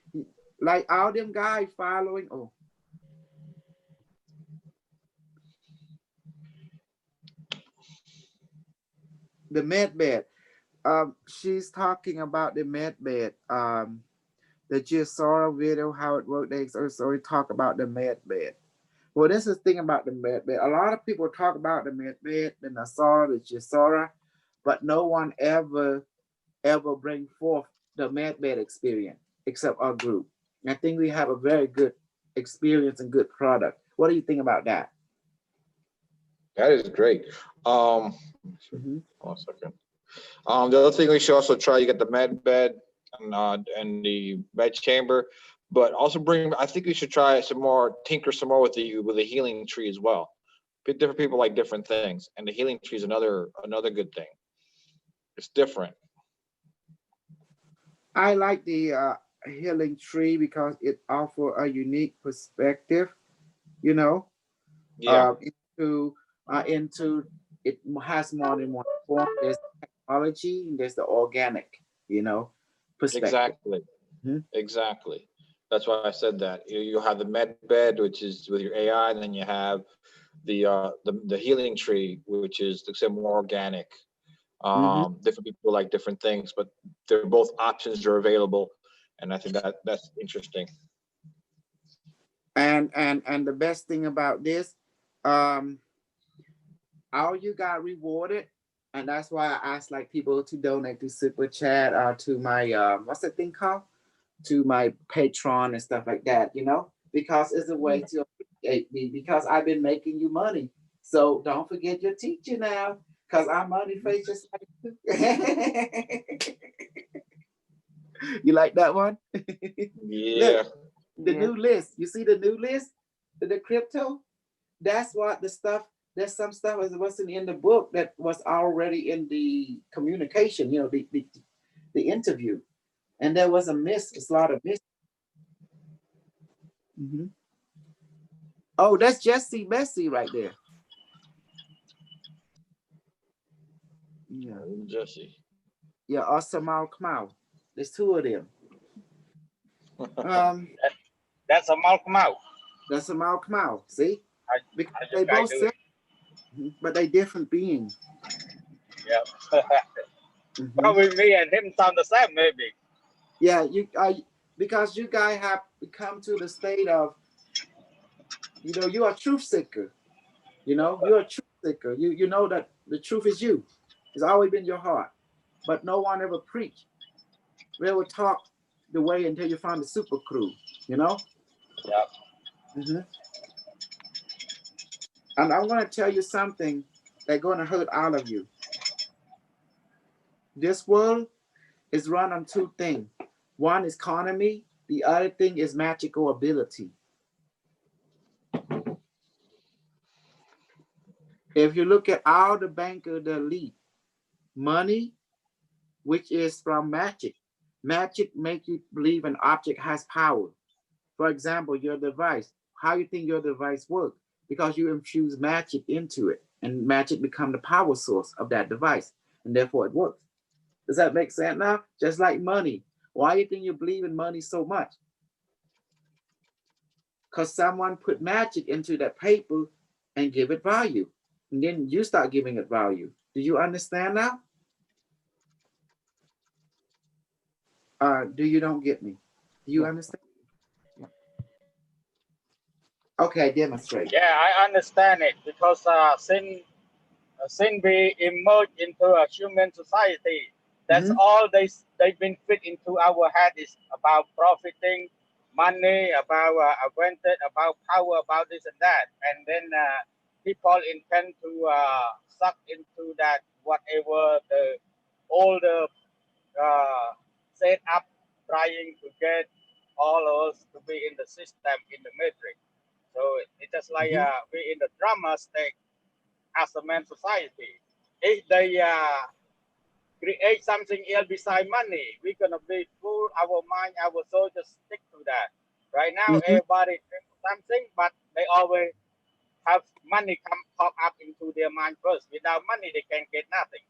like all them guys following? Oh, the med bed. She's talking about the med bed. The Gisora video, how it worked. They also talk about the med bed. Well, this is the thing about the med bed. A lot of people talk about the med bed, the Nasara, the Gisora, but no one ever bring forth the med bed experience except our group. I think we have a very good experience and good product. What do you think about that? That is great. Mhm. 1 second. The other thing we should also try, you get the med bed and the bed chamber, but also bring. I think we should try some more, tinker some more with the healing tree as well. Different people like different things, and the healing tree is another good thing. It's different. I like the healing tree because it offers a unique perspective, you know, Yeah, into into it has more than one form. There's technology, and there's the organic, you know, perspective. exactly, Mhm. exactly. That's why I said that. You have the med bed, which is with your AI, and then you have the healing tree, which is more organic. Mhm. Different people like different things, but they're both options are available, and I think that's interesting. And the best thing about this, um, all you got rewarded, and that's why I ask like people to donate to Super Chat or to my what's that thing called? To my Patreon and stuff like that, you know, because it's a way Yeah. to appreciate me because I've been making you money. So don't forget your teacher now, because I'm money face just like you. You like that one? Look, Yeah. the Yes. new list. You see the new list? The crypto? That's what the stuff, there's some stuff that wasn't in the book that was already in the communication, you know, the interview. And there was a miss, a lot of miss. Mhm. Oh, that's Jesse Bessie right there. Yeah. Jesse. Yeah, or Samal Kamau. There's two of them. Um, That's a Malcolm out. that's Samal Kamau. See? How, Because how they you guys both do say, it? but they different beings. Yeah. Mhm. Probably me and him sound the same, maybe. Yeah, you because you guys have come to the state of, you know, you are a truth seeker. You know, you're a truth seeker. You know that the truth is you. It's always been your heart. But no one ever preached. We ever talk the way until you find the super crew, you know? Yeah. Hmm. And I'm gonna tell you something that's gonna hurt all of you. This world is run on two things. One is economy, the other thing is magical ability. If you look at all the banker, the elite, money, which is from magic. Magic make you believe an object has power. For example, your device. How you think your device works? Because you infuse magic into it, and magic become the power source of that device, and therefore it works. Does that make sense now? Just like money. Why do you think you believe in money so much? Because someone put magic into that paper and give it value. And then you start giving it value. Do you understand now? Do you don't get me? Do you understand? Yeah. Okay, demonstrate. Yeah, I understand it because since we emerge into a human society, that's all they've been fit into our head is about profiting, money, about advantage, about power, about this and that, and then people intend to suck into that whatever the older set up, trying to get all of us to be in the system in the matrix. So it's just like we in the drama state as a man society. If they create something else beside money, we're gonna be full our mind, our soul, just stick to that. Right now, everybody thinks something, but they always have money come pop up into their mind first. Without money, they can get nothing,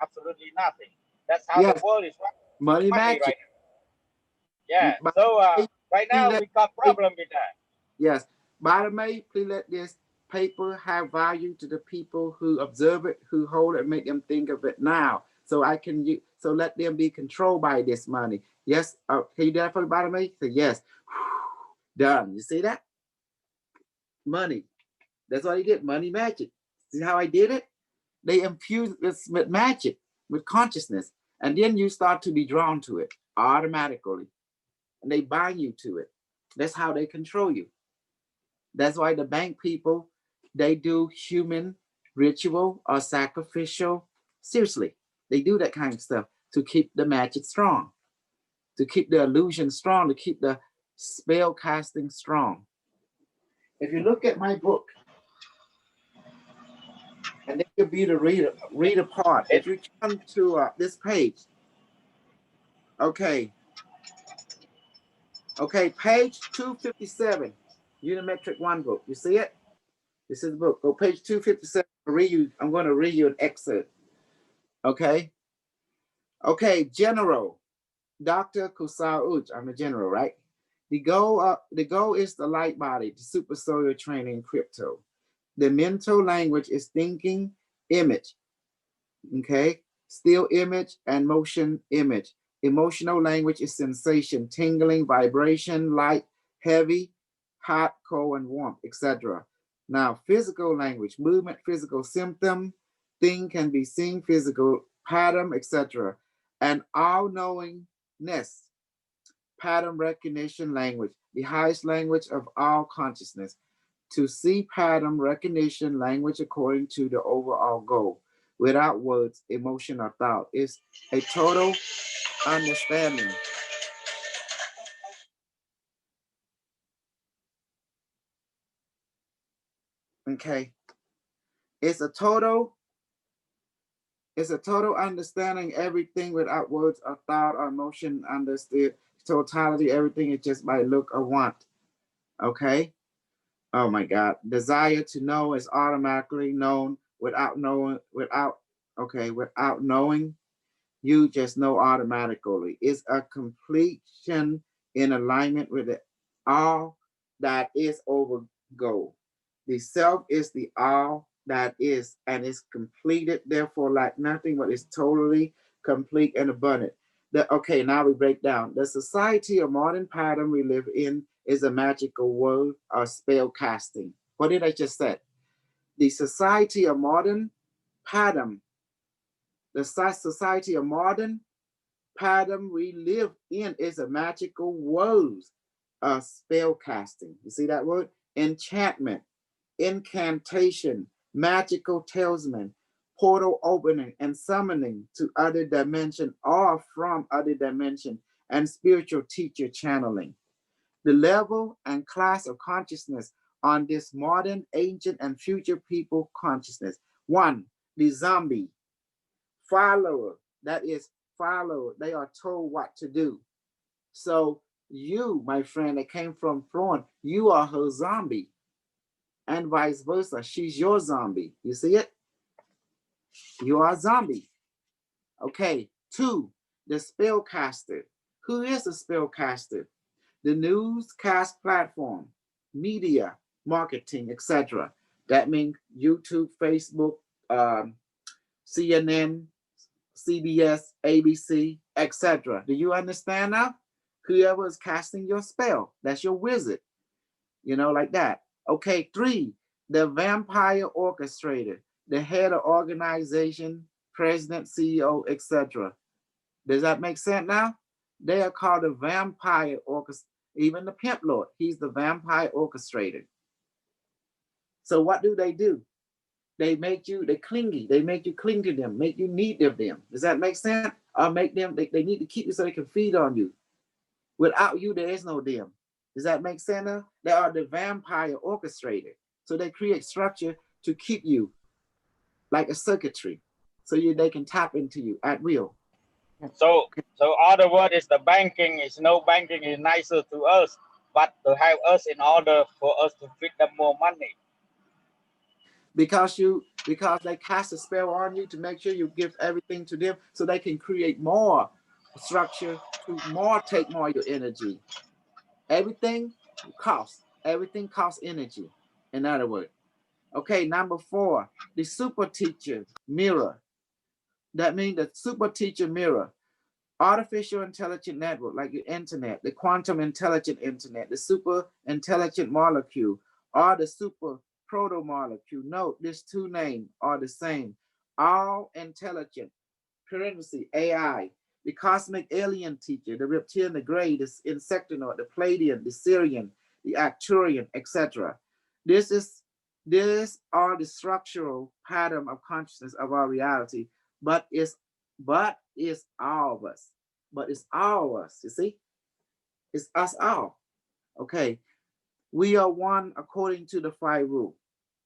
absolutely nothing. That's how the Yes, world is running. money Money magic. right now. Yeah. But So right now let, we got problem with that. yes, by the way, please let this paper have value to the people who observe it, who hold it, make them think of it now. So I can use, so let them be controlled by this money. Yes, can you do that for the bottom of me? Say yes. Done. You see that? Money. That's what I did. Money magic. See how I did it? They infuse this with magic, with consciousness, and then you start to be drawn to it automatically, and they bind you to it. That's how they control you. That's why the bank people, they do human ritual or sacrificial. Seriously, they do that kind of stuff to keep the magic strong, to keep the illusion strong, to keep the spell casting strong. If you look at my book, and then you'll be to read apart. If you come to this page, okay, page 257, Unimetric One book. You see it? This is the book. Go page 257. I'm going to read you an excerpt. Okay. General Dr. Kusal Uch. I'm a general, right? The goal is the light body, the super solar training crypto. The mental language is thinking image. Okay. Still image and motion image. Emotional language is sensation, tingling, vibration, light, heavy, hot, cold, and warm, etc. Now, physical language, movement, physical symptom, thing can be seen, physical pattern, etc. And all-knowingness, pattern recognition language, the highest language of all consciousness. To see pattern recognition language according to the overall goal, without words, emotion, or thought, is a total understanding. Okay. It's a total understanding everything without words or thought or emotion, understood totality, everything is just by look or want. Okay. Oh my God. Desire to know is automatically known without knowing, without knowing. You just know automatically. It's a completion in alignment with it all that is over goal. The self is the all that is and is completed, therefore lack nothing, but is totally complete and abundant. Okay, now we break down. The society or modern pattern we live in is a magical world or spell casting. What did I just say? The society of modern pattern, the society of modern pattern we live in is a magical world of spell casting. You see that word? Enchantment, incantation, magical talisman, portal opening and summoning to other dimension or from other dimension, and spiritual teacher channeling. The level and class of consciousness on this modern, ancient, and future people consciousness. One, the zombie, follower, that is follow. They are told what to do. So You, my friend, that came from Florence, you are her zombie, and vice versa. She's your zombie. You see it? You are a zombie. Okay. 2, the spellcaster. Who is a spellcaster? The newscast platform, media, marketing, etc. That means YouTube, Facebook, CNN, CBS, ABC, etc. Do you understand now? Whoever is casting your spell, that's your wizard, like that. Okay, 3, the vampire orchestrator, the head of organization, president, CEO, etc. Does that make sense now? They are called the vampire orchestrator. Even the pimp lord, he's the vampire orchestrator. So what do? They make you clingy. They make you cling to them, make you need of them. Does that make sense? Or make them, they need to keep you so they can feed on you. Without you, there is no them. Does that make sense now? They are the vampire orchestrator. So they create structure to keep you like a circuitry. So they can tap into you at will. So other word is the banking is no banking is nicer to us, but to have us in order for us to feed them more money. Because they cast a spell on you to make sure you give everything to them so they can create more structure to take more of your energy. Everything costs energy, in other words. Okay, number 4, the super teacher mirror. That means the super teacher mirror, artificial intelligent network like your internet, the quantum intelligent internet, the super intelligent molecule, or the super proto molecule. Note, these 2 names are the same. All intelligent, parenthesis, AI, the cosmic alien teacher, the reptilian, the gray, the insectoid, the Pleiadian, the Sirian, the Arcturian, etc. These are the structural pattern of consciousness of our reality, but it's all of us. But it's all of us, you see? It's us all. Okay. We are one according to the 5 rule.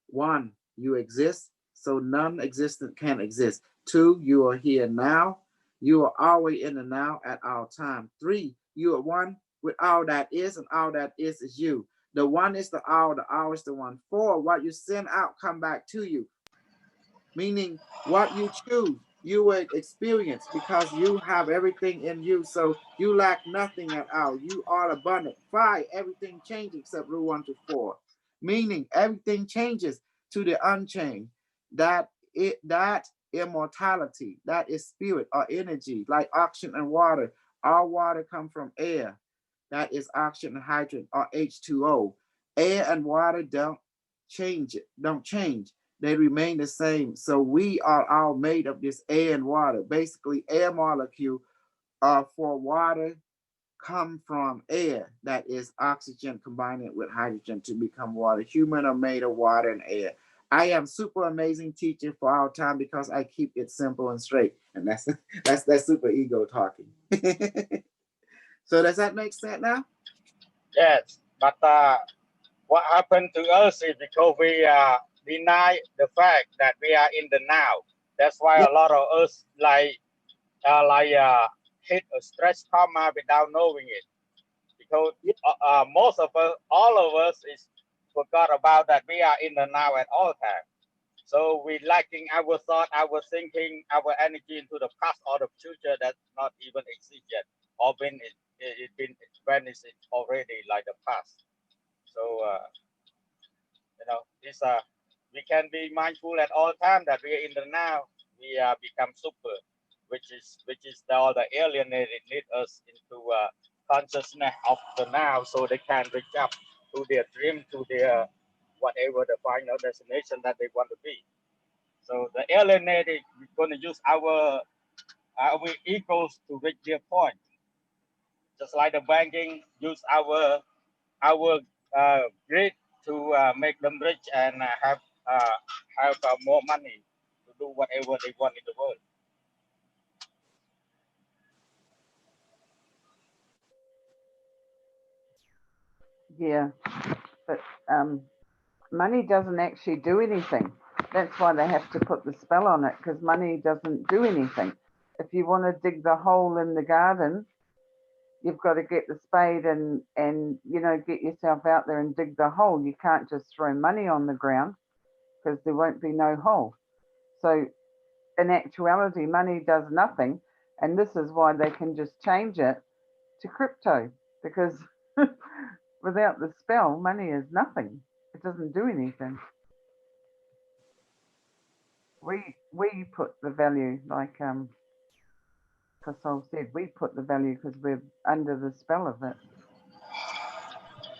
1, you exist, so non-existent can exist. 2, you are here now. You are always in the now at all time. 3, you are one with all that is, and all that is you. The one is the all is the one. 4, what you send out come back to you. Meaning what you choose, you will experience because you have everything in you. So you lack nothing at all. You are abundant. 5, everything changes except rule 1 to 4. Meaning everything changes to the unchanged. That immortality, that is spirit or energy, like oxygen and water. All water come from air. That is oxygen and hydrogen or H2O. Air and water don't change. They remain the same. So we are all made of this air and water. Basically, air molecule for water come from air. That is oxygen combining with hydrogen to become water. Human are made of water and air. I am super amazing teacher for our time because I keep it simple and straight. And that's super ego talking. So does that make sense now? Yes, but what happened to us is because we deny the fact that we are in the now. That's why a lot of us hit a stress coma without knowing it. Because most of us, all of us, is forgot about that we are in the now at all times. So we lacking our thought, our thinking, our energy into the past or the future that not even exist yet, or when it been vanished already like the past. So this we can be mindful at all time that we are in the now. We become super, which is all the alienated lead us into consciousness of the now, so they can reach up to their dream, to their whatever the final destination that they want to be. So the alienated, we're going to use our egos to reach their point. Just like the banking, use our greed to make them rich and have more money to do whatever they want in the world. Yeah, but money doesn't actually do anything. That's why they have to put the spell on it, because money doesn't do anything. If you want to dig the hole in the garden, you've got to get the spade and you know, get yourself out there and dig the hole. You can't just throw money on the ground because there won't be no hole. So in actuality, money does nothing, and this is why they can just change it to crypto, because without the spell, money is nothing. It doesn't do anything. We put the value, like Kasol said, we put the value because we're under the spell of it.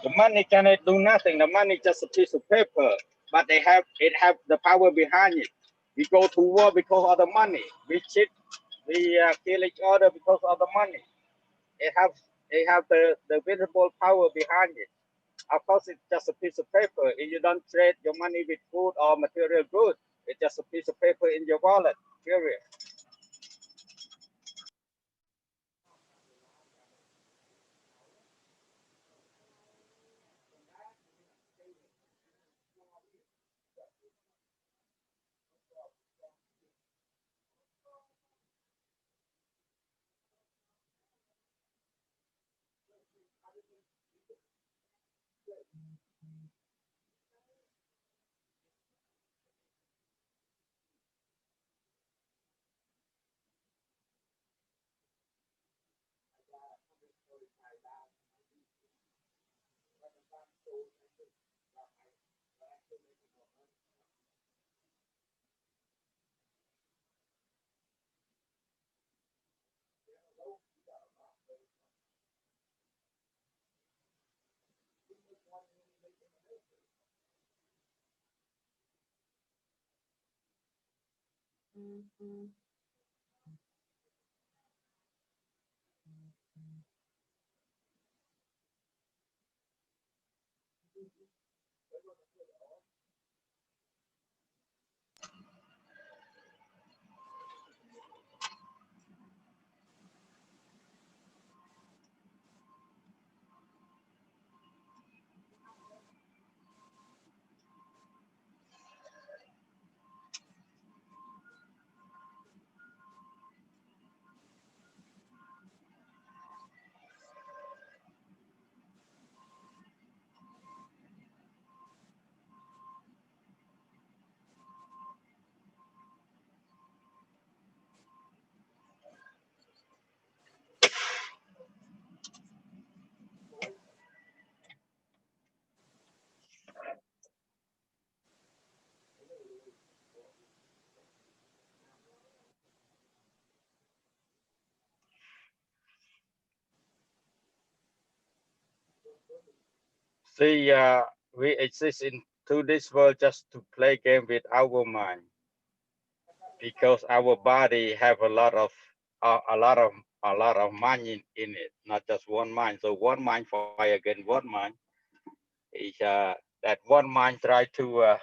The money cannot do nothing. The money is just a piece of paper, but it have the power behind it. We go to war because of the money. We cheat, we kill each other because of the money. It have the visible power behind it. Of course, it's just a piece of paper. If you don't trade your money with food or material goods, it's just a piece of paper in your wallet, period. See, we exist into this world just to play game with our mind, because our body have a lot of mind in it, not just one mind. So one mind fight against one mind. Is that one mind try to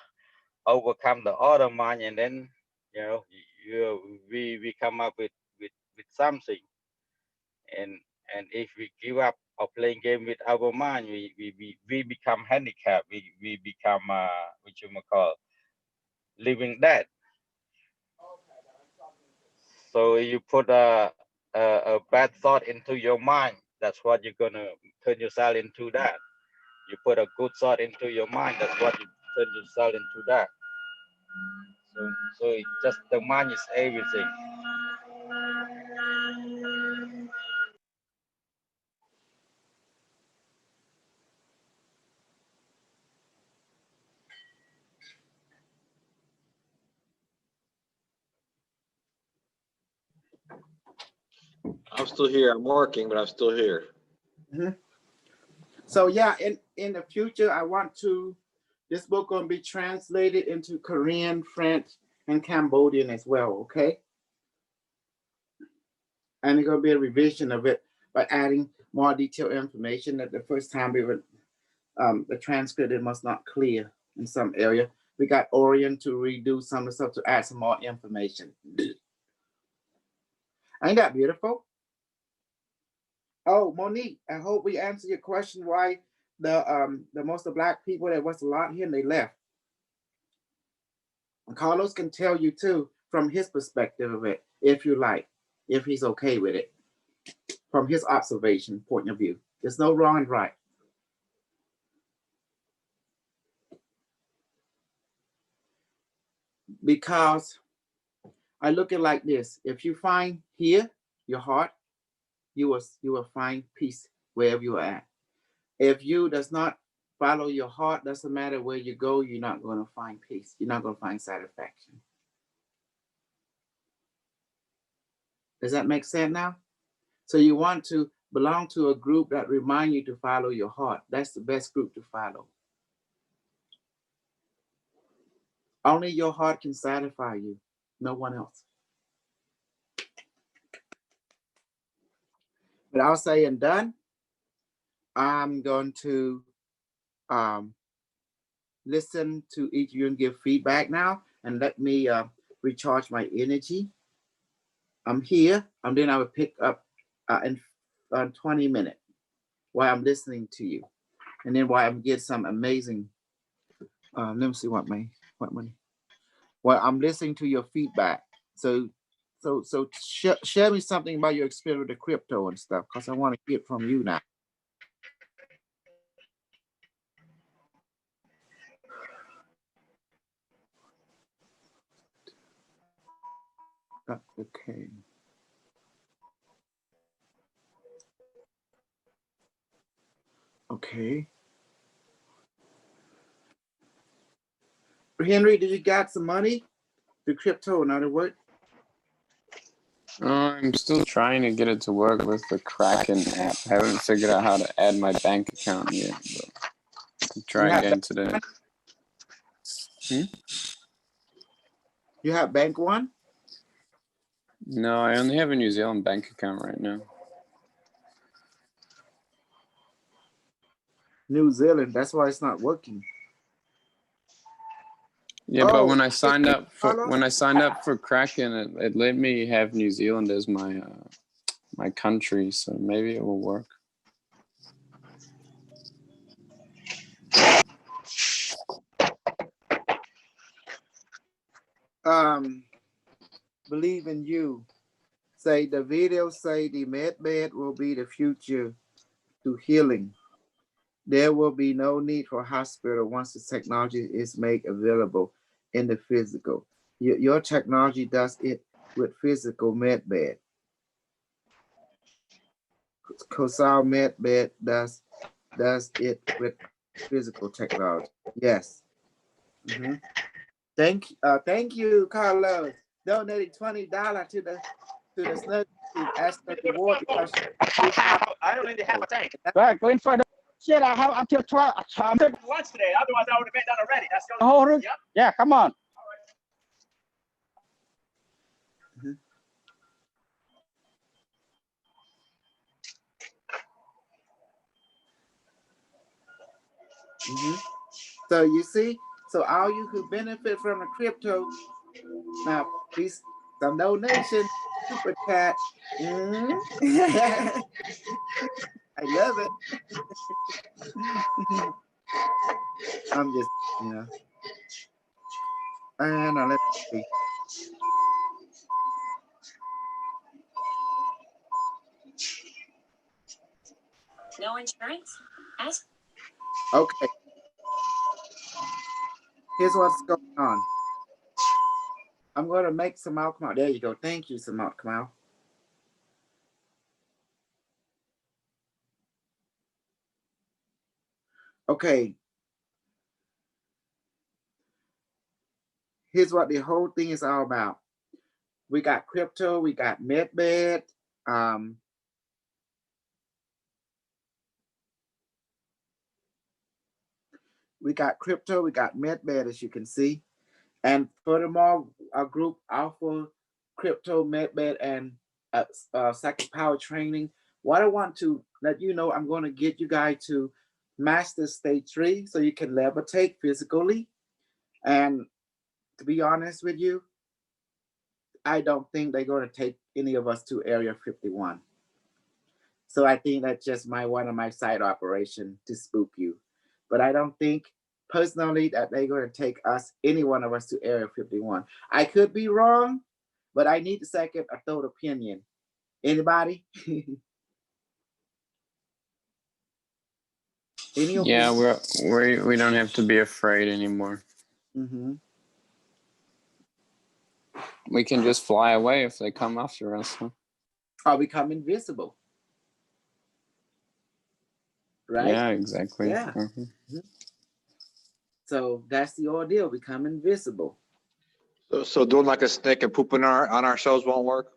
overcome the other mind, and then you know we come up with something. And if we give up or playing game with our mind, we become handicapped. We become what you may call living dead. So you put a bad thought into your mind, that's what you're gonna turn yourself into that. You put a good thought into your mind, that's what you turn yourself into that. So it just the mind is everything. I'm still here. I'm working, but I'm still here. So yeah, in the future, I want to, this book going to be translated into Korean, French, and Cambodian as well, okay? And it's going to be a revision of it by adding more detailed information. That the first time we were, the transcript, it was not clear in some area. We got Orion to redo some of the stuff to add some more information. Ain't that beautiful? Oh, Monique, I hope we answered your question why the most of Black people, there was a lot here and they left. And Carlos can tell you too from his perspective of it, if you like, if he's okay with it. from his observation point of view. There's no wrong and right. Because I look at it like this: if you find here your heart, you will find peace wherever you are at. If you does not follow your heart, doesn't matter where you go, you're not going to find peace. You're not going to find satisfaction. Does that make sense now? So you want to belong to a group that remind you to follow your heart. That's the best group to follow. Only your heart can satisfy you, no one else. But all said and done, I'm going to listen to each of you and give feedback now, and let me recharge my energy. I'm here, and then I will pick up in 20 minutes while I'm listening to you, and then while I'm getting some amazing. Let me see what money. Well, I'm listening to your feedback. So share me something about your experience with the crypto and stuff, because I want to hear from you now. Okay. Okay. Henry, did you got some money? The crypto, in other words? I'm still trying to get it to work with the Kraken app. I haven't figured out how to add my bank account yet, but I'll try again today. You have Bank One? No, I only have a New Zealand bank account right now. New Zealand, that's why it's not working. Yeah, but when I signed up for Kraken, it let me have New Zealand as my my country, so maybe it will work. Believe in you. Say the video say the medbed will be the future to healing. There will be no need for hospital once the technology is made available in the physical. Your technology does it with physical medbed. COSAL medbed does it with physical technology. Yes. Mm-hmm. Thank you, Carlos. Donated $20 to the Snug Aspect Award because I already have a tank. Right, going for the shit. I have until 12. I'm taking lunch today. Otherwise, I would have been done already. That's the whole room. Yep. Yeah, come on. Mm-hmm. So you see, so all you who benefit from the crypto, now please some donation, super chat. Mm-hmm. I love it. I'm just, and let's see. No insurance? Ask. Okay. Here's what's going on. I'm going to make Samal come out. There you go. Thank you, Samal Kamal. Okay. Here's what the whole thing is all about. We got crypto. We got medbed. We got crypto. We got medbed, as you can see. And furthermore, our group Alpha Crypto Medbed and Psychic Power Training. What I want to let you know, I'm going to get you guys to master stage 3 so you can levitate physically. And to be honest with you, I don't think they're going to take any of us to Area 51. So I think that's just one of my side operations to spook you. But I don't think personally that they're going to take us, any one of us, to Area 51. I could be wrong, but I need a second or third opinion. Anybody? Any of Yeah, we don't have to be afraid anymore. Mm-hmm. We can just fly away if they come after us. Huh? Or become invisible. Right? Yeah, exactly. Yeah. Mhm. So that's the ordeal, become invisible. So doing like a snake and pooping on ourselves won't work.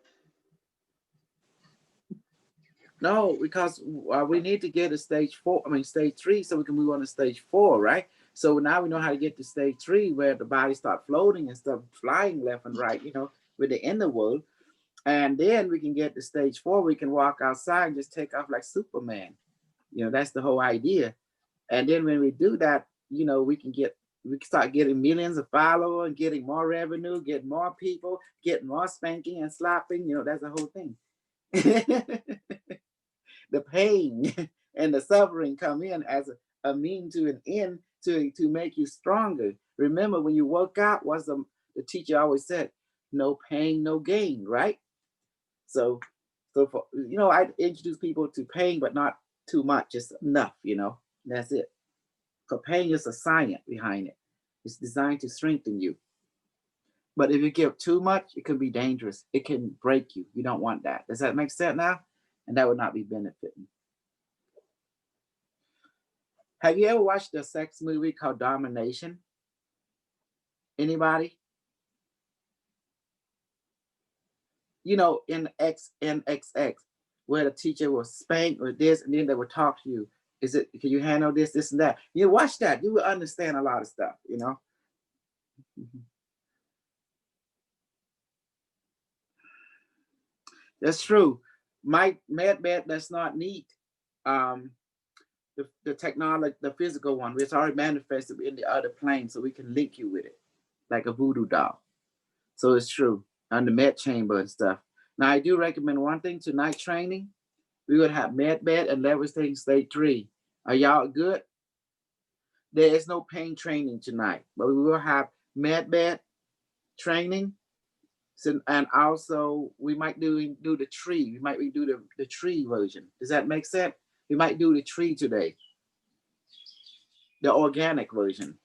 No, because we need to get to stage 3, so we can move on to stage 4, right? So now we know how to get to stage 3, where the body start floating and stuff, flying left and right, with the inner world. And then we can get to stage 4, we can walk outside and just take off like Superman. That's the whole idea. And then when we do that, we can start getting millions of followers and getting more revenue, get more people, get more spanking and slapping. That's the whole thing. The pain and the suffering come in as a mean to an end to make you stronger. Remember, when you work out, what's the teacher always said, no pain, no gain, right? So for, I introduce people to pain, but not too much, just enough, that's it. So pain is a science behind it. It's designed to strengthen you. But if you give too much, it can be dangerous. It can break you. You don't want that. Does that make sense now? And that would not be benefiting. Have you ever watched a sex movie called Domination? Anybody? In XNXX, where the teacher will spank or this, and then they will talk to you. Can you handle this, this, and that? You watch that, you will understand a lot of stuff, That's true. My MedBed does not need the technology, the physical one. It's already manifested in the other plane, so we can link you with it, like a voodoo doll. So it's true, on the med chamber and stuff. Now, I do recommend one thing tonight training. We would have MedBed and levitating stage 3. Are y'all good? There is no pain training tonight, but we will have MedBed training. So, and also we might do the tree. We might do the tree version. Does that make sense? We might do the tree today, the organic version.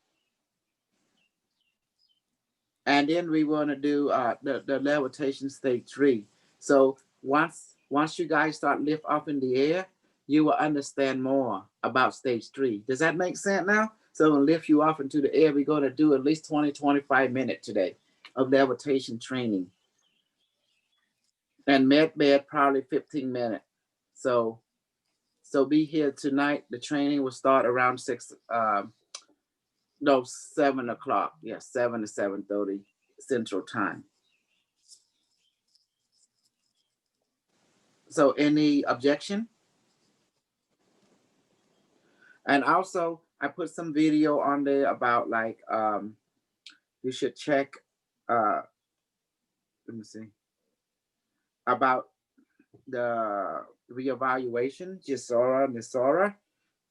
And then we want to do the levitation stage 3. So once you guys start lift off in the air, you will understand more about stage 3. Does that make sense now? So we'll lift you off into the air. We're going to do at least 20-25 minutes today of levitation training. And MedBed probably 15 minutes. So be here tonight. The training will start around 7 o'clock. Yeah, 7 to 7:30 Central Time. So any objection? And also I put some video on there about like you should check let me see, about the reevaluation, Gisora, Nisora.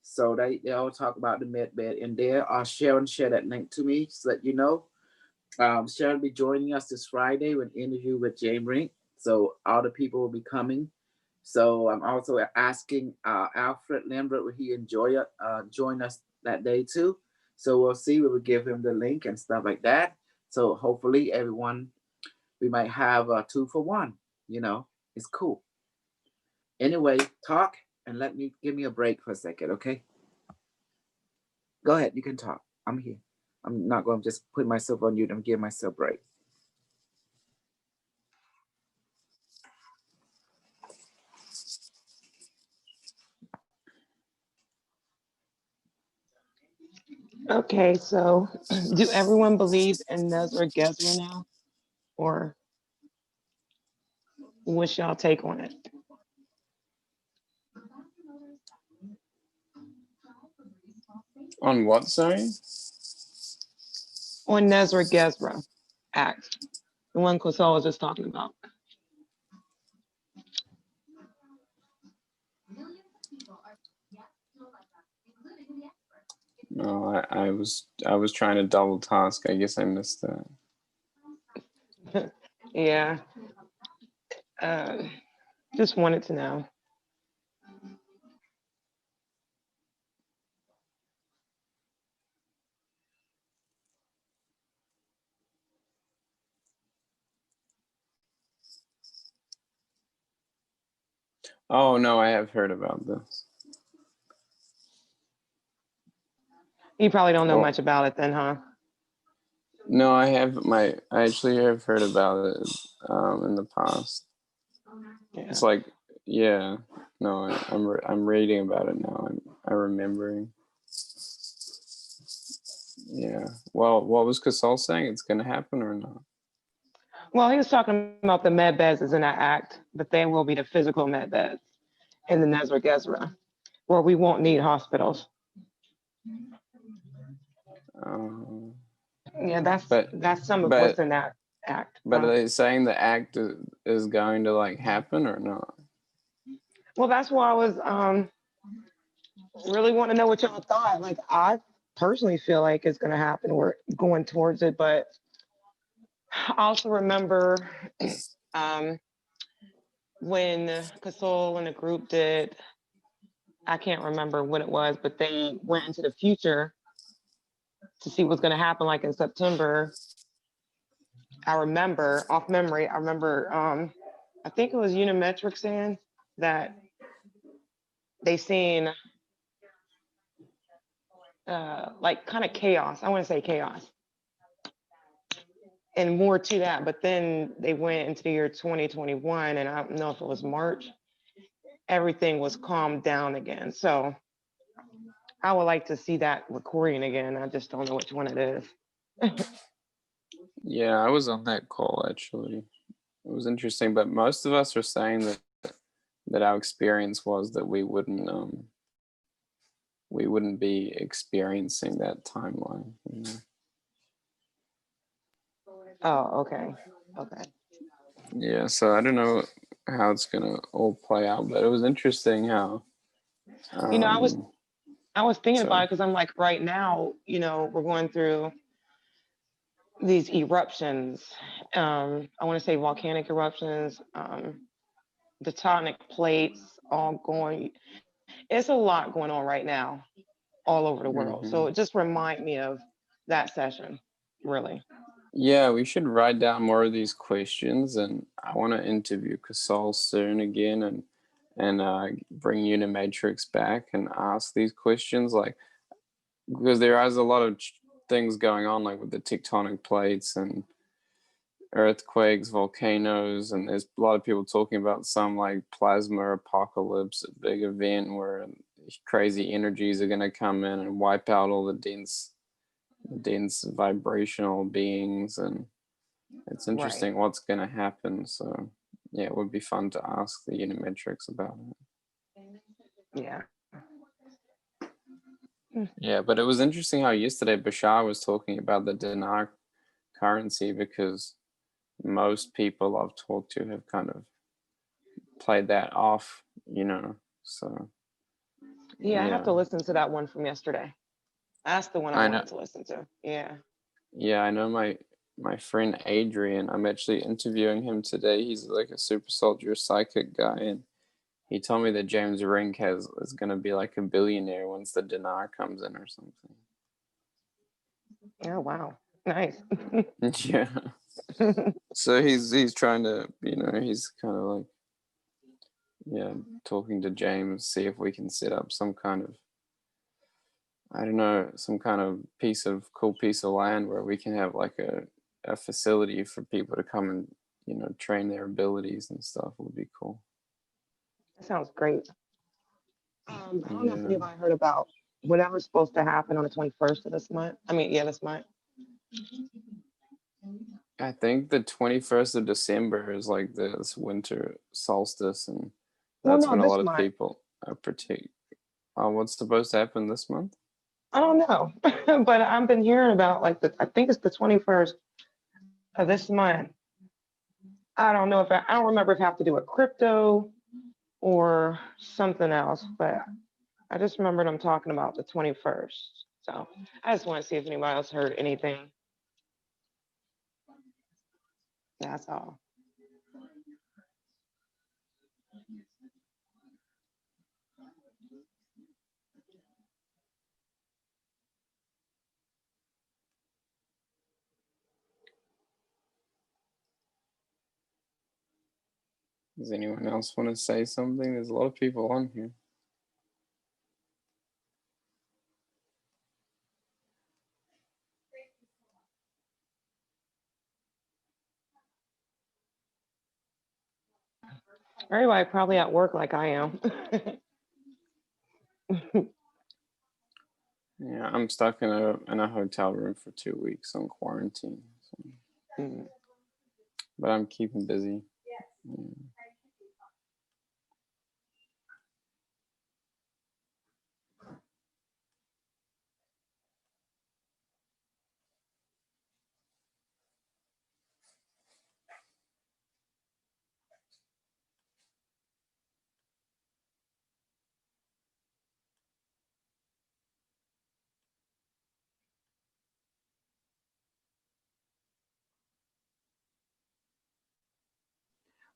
So they all talk about the MedBed in there. Sharon shared that link to me so that you know. Sharon will be joining us this Friday with an interview with James Rink. So all the people will be coming. So I'm also asking Alfred Lambert, will he join us that day too? So we'll see. We will give him the link and stuff like that. So hopefully everyone, we might have a 2 for 1. It's cool. Anyway, talk and give me a break for a second, okay? Go ahead, you can talk. I'm here. I'm not going to just put myself on mute. I'm giving myself a break. Okay, so do everyone believe in Nezra Gezra now? Or what's y'all take on it? On what, sorry? On Nezra Gezra Act, the one Cosell was just talking about. No, I was trying to double task. I guess I missed that. Yeah. Just wanted to know. Oh no, I have heard about this. You probably don't know Well, much about it then, huh? no, I actually have heard about it in the past. Yeah. It's like, yeah, no, I'm reading about it now. I'm remembering. Yeah. Well, what was Casal saying? It's gonna happen or not? Well, he was talking about the med beds is in that act, but they will be the physical med beds in the Nezra Gezra, where we won't need hospitals. Yeah, But that's some of what's but in that act. but are they saying the act is going to like happen or not? Well, that's why I was really want to know what y'all thought. Like, I personally feel like it's going to happen. We're going towards it, but I also remember when Kasol and the group did, I can't remember what it was, but they went into the future to see what's going to happen, like in September. I remember, off memory, I think it was Unimetric saying that they seen like kind of chaos. I want to say chaos. And more to that, but then they went into the year 2021, and I don't know if it was March, everything was calmed down again. So I would like to see that recording again. I just don't know which one it is. Yeah, I was on that call actually. It was interesting, but most of us are saying that our experience was that we wouldn't be experiencing that timeline. You know? Oh, okay. Okay. Yeah, so I don't know how it's gonna all play out, but it was interesting how You know, I was thinking about sorry. it because I'm like, right now, you know, we're going through these eruptions. I want to say volcanic eruptions, the tectonic plates all going. It's a lot going on right now, all over the world. So it just remind me of that session, really. Yeah, we should write down more of these questions, and I want to interview Casal soon again, and bring Unimatrix back and ask these questions, like because there is a lot of things going on, like with the tectonic plates and earthquakes, volcanoes, and there's a lot of people talking about some like plasma apocalypse, a big event where crazy energies are going to come in and wipe out all the dense vibrational beings, and it's interesting what's going to happen. So yeah, it would be fun to ask the Unimetrics about it. Yeah. Yeah, but it was interesting how yesterday Bashar was talking about the dinar currency, because most people I've talked to have kind of played that off, you know. So Yeah, I have to listen to that one from yesterday. That's the one I I know. wanted to listen to. Yeah. Yeah, I know my friend Adrian. I'm actually interviewing him today. He's like a super soldier psychic guy, and he told me that James Rink is going to be like a billionaire once the dinar comes in or something. Oh wow, nice. Yeah. So he's trying to, you know, he's kind of like, yeah, talking to James, see if we can set up some kind of, I don't know, some kind of cool piece of land where we can have like a facility for people to come and, you know, train their abilities and stuff. Would be cool. That sounds great. I don't know if anybody heard about whatever's supposed to happen on the 21st of this month. I mean, yeah, this month. I think the 21st of December is like this winter solstice, and that's when a lot of people are what's supposed to happen this month? I don't know, but I've been hearing about like I think it's the 21st of this month. I don't know I don't remember if I have to do a crypto or something else, but I just remembered I'm talking about the 21st. So I just want to see if anybody else heard anything. That's all. Does anyone else want to say something? There's a lot of people on here. Everybody probably at work like I am. Yeah, I'm stuck in a hotel room for 2 weeks on quarantine. So. Mm. But I'm keeping busy. Yeah.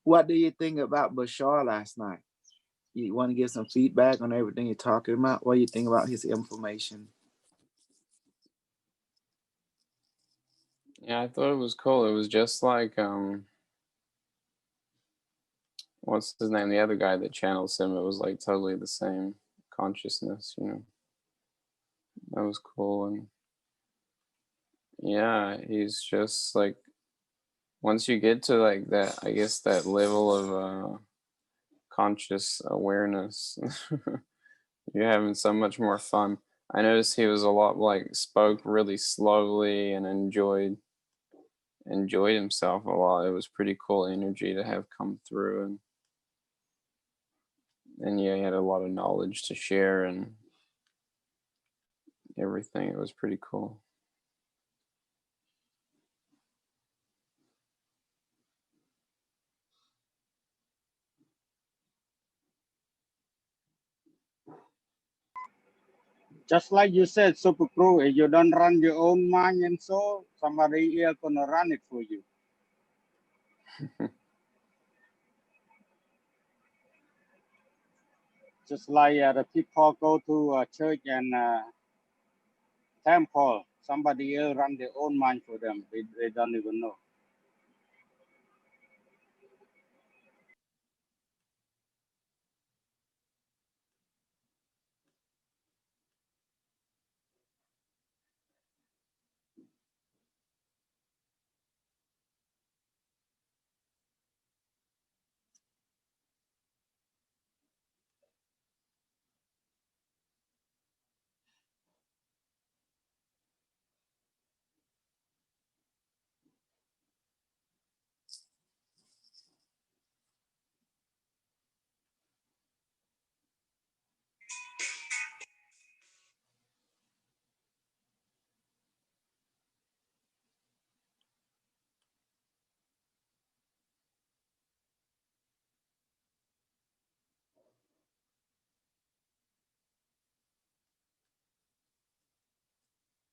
What do you think about Bashar last night? You want to give some feedback on everything you're talking about? What do you think about his information? Yeah, I thought it was cool. It was just like what's his name? The other guy that channels him. It was like totally the same consciousness, you know. That was cool. And yeah, he's just like, once you get to like that, I guess that level of conscious awareness, you're having so much more fun. I noticed he was a lot like spoke really slowly and enjoyed himself a lot. It was pretty cool energy to have come through, and yeah, he had a lot of knowledge to share and everything. It was pretty cool. Just like you said, Super Crew, if you don't run your own mind and soul, somebody else gonna run it for you. Just like the people go to church and temple, somebody else run their own mind for them. They don't even know.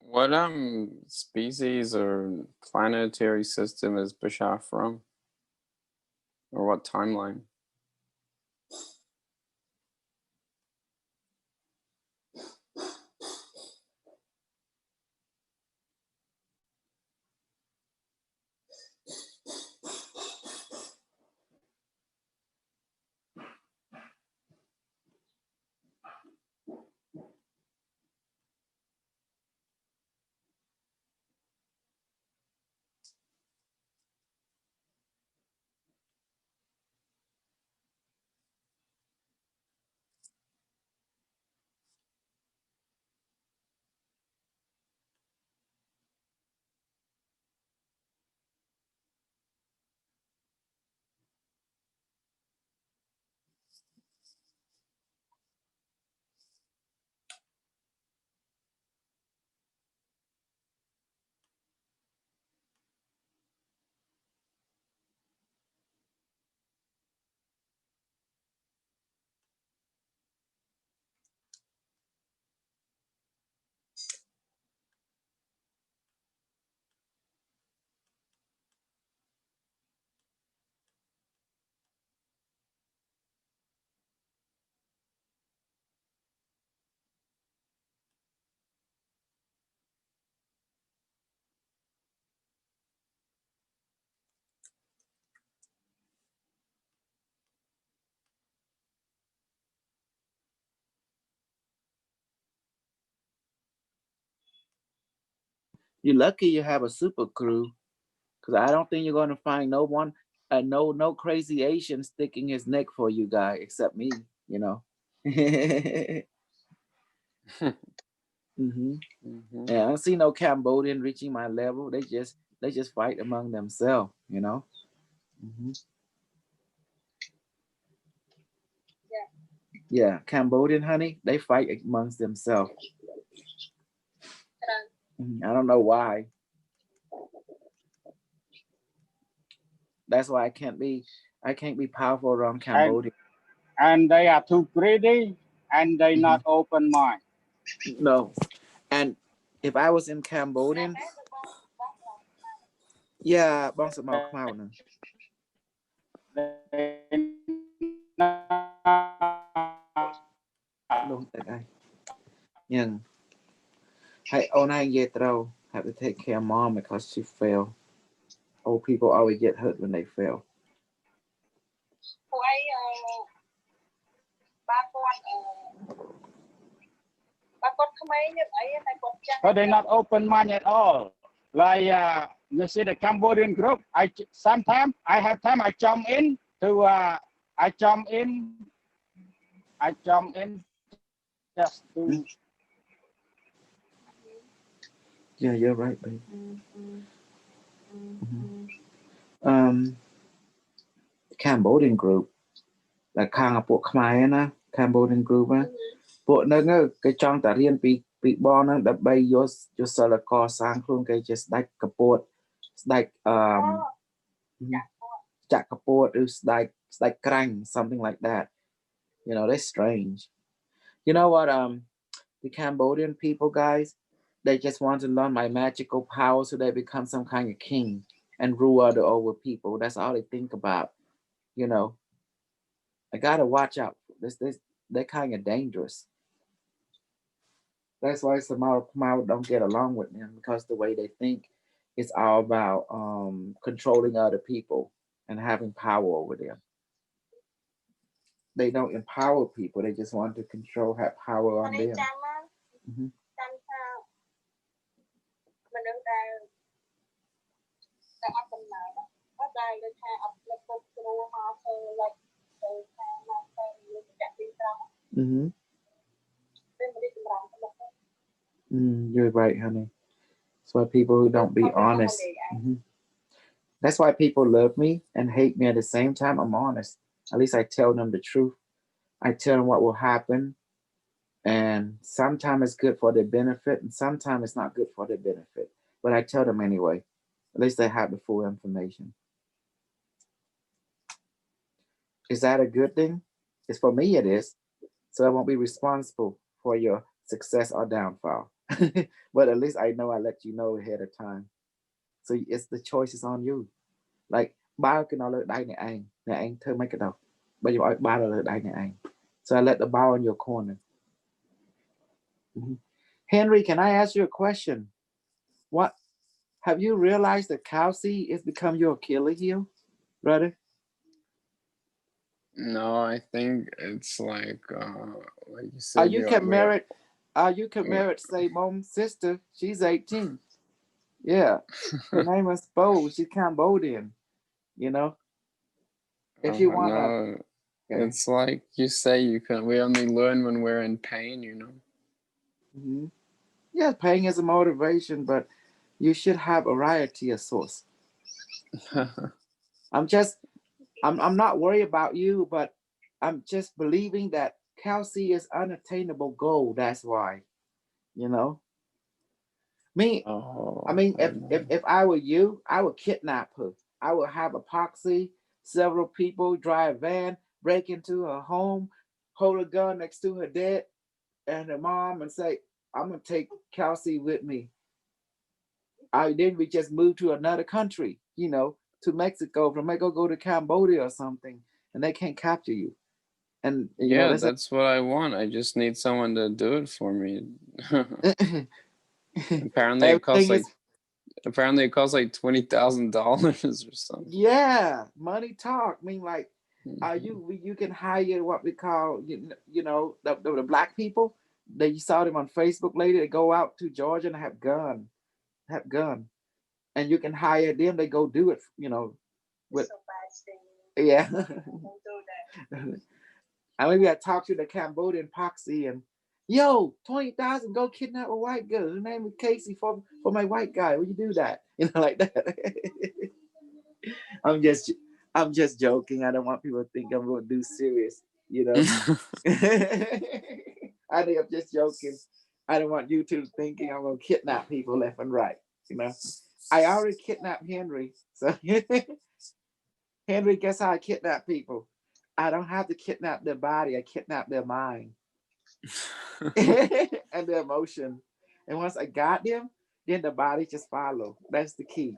What species or planetary system is Bashar from? Or what timeline? You're lucky you have a super crew, because I don't think you're going to find no one, no crazy Asian sticking his neck for you guy except me. You know. Hmm. Yeah, I don't see no Cambodian reaching my level. They just fight among themselves. You know. Hmm. Yeah, Cambodian honey, they fight amongst themselves. I don't know why. That's why I can't be powerful around Cambodia. And they are too greedy and they not open mind. No. And if I was in Cambodian, yeah, bong sa mau khmau nè. Luôn tại đây. Nhưng hey, oh nine year throw have to take care of mom because she fell. Old people always get hurt when they fail. But they're not open mind at all. Like you see the Cambodian group, sometimes I have time I jump in just to. Yeah, you're right, baby. Cambodian group là khangពួកខ្មែរណា Cambodian group ណាពួកហ្នឹងគេចង់តែរៀនពីបងហ្នឹងដើម្បីយកសិលកសាងខ្លួនគេជាស្ដេចកពួតស្ដេចចក្រពតឬស្ដេចក្រាញ់ something like that. You know, they're strange. You know what, the Cambodian people, guys, they just want to learn my magical power so they become some kind of king and rule over people. That's all they think about. You know, I gotta watch out. They're kind of dangerous. That's why Samara don't get along with them, because the way they think is all about controlling other people and having power over them. They don't empower people. They just want to control, have power on them. You're right, honey. That's why people who don't be honest. That's why people love me and hate me at the same time. I'm honest. At least I tell them the truth. I tell them what will happen. And sometimes it's good for their benefit, and sometimes it's not good for their benefit. But I tell them anyway. At least they have the full information. Is that a good thing? It's for me, it is. So I won't be responsible for your success or downfall. But at least I know I let you know ahead of time. So it's the choice is on you. Like, bao cái nó là đai này anh thơ mấy cái đâu. Bây giờ bao là đai này anh. So I let the ball in your corner. Henry, can I ask you a question? What have you realized that Kelsey has become your Achilles heel, brother? No, I think it's like you said. Are you married? Say, mom's sister. She's 18. Yeah, her name was Bo. She's Cambodian. You know, if you want to. It's like you say. We only learn when we're in pain. You know. Yeah, pain is a motivation, but you should have a variety of source. I'm not worried about you, but I'm just believing that Kelsey is unattainable goal. That's why, you know. If I were you, I would kidnap her. I would have epoxy, several people drive a van, break into her home, hold a gun next to her dad and her mom, and say, "I'm gonna take Kelsey with me." Then we just move to another country, you know, to Mexico. From Mexico, go to Cambodia or something, and they can't capture you. And yeah, that's what I want. I just need someone to do it for me. Apparently, it costs like $20,000 or something. Yeah, money talk. I mean, like, you can hire what we call, you know, the black people. You saw them on Facebook later. They go out to Georgia and have guns. have gun, and you can hire them. They go do it. You know, with yeah. And maybe I talk to the Cambodian poxy and yo, 20,000, go kidnap a white girl. Her name is Casey for my white guy. Will you do that? You know, like that. I'm just joking. I don't want people to think I'm gonna do serious, you know. I think I'm just joking. I don't want you two thinking I'm gonna kidnap people left and right, you know. I already kidnapped Henry. So Henry, guess how I kidnap people? I don't have to kidnap their body, I kidnap their mind. And their emotion. And once I got them, then the body just follow. That's the key.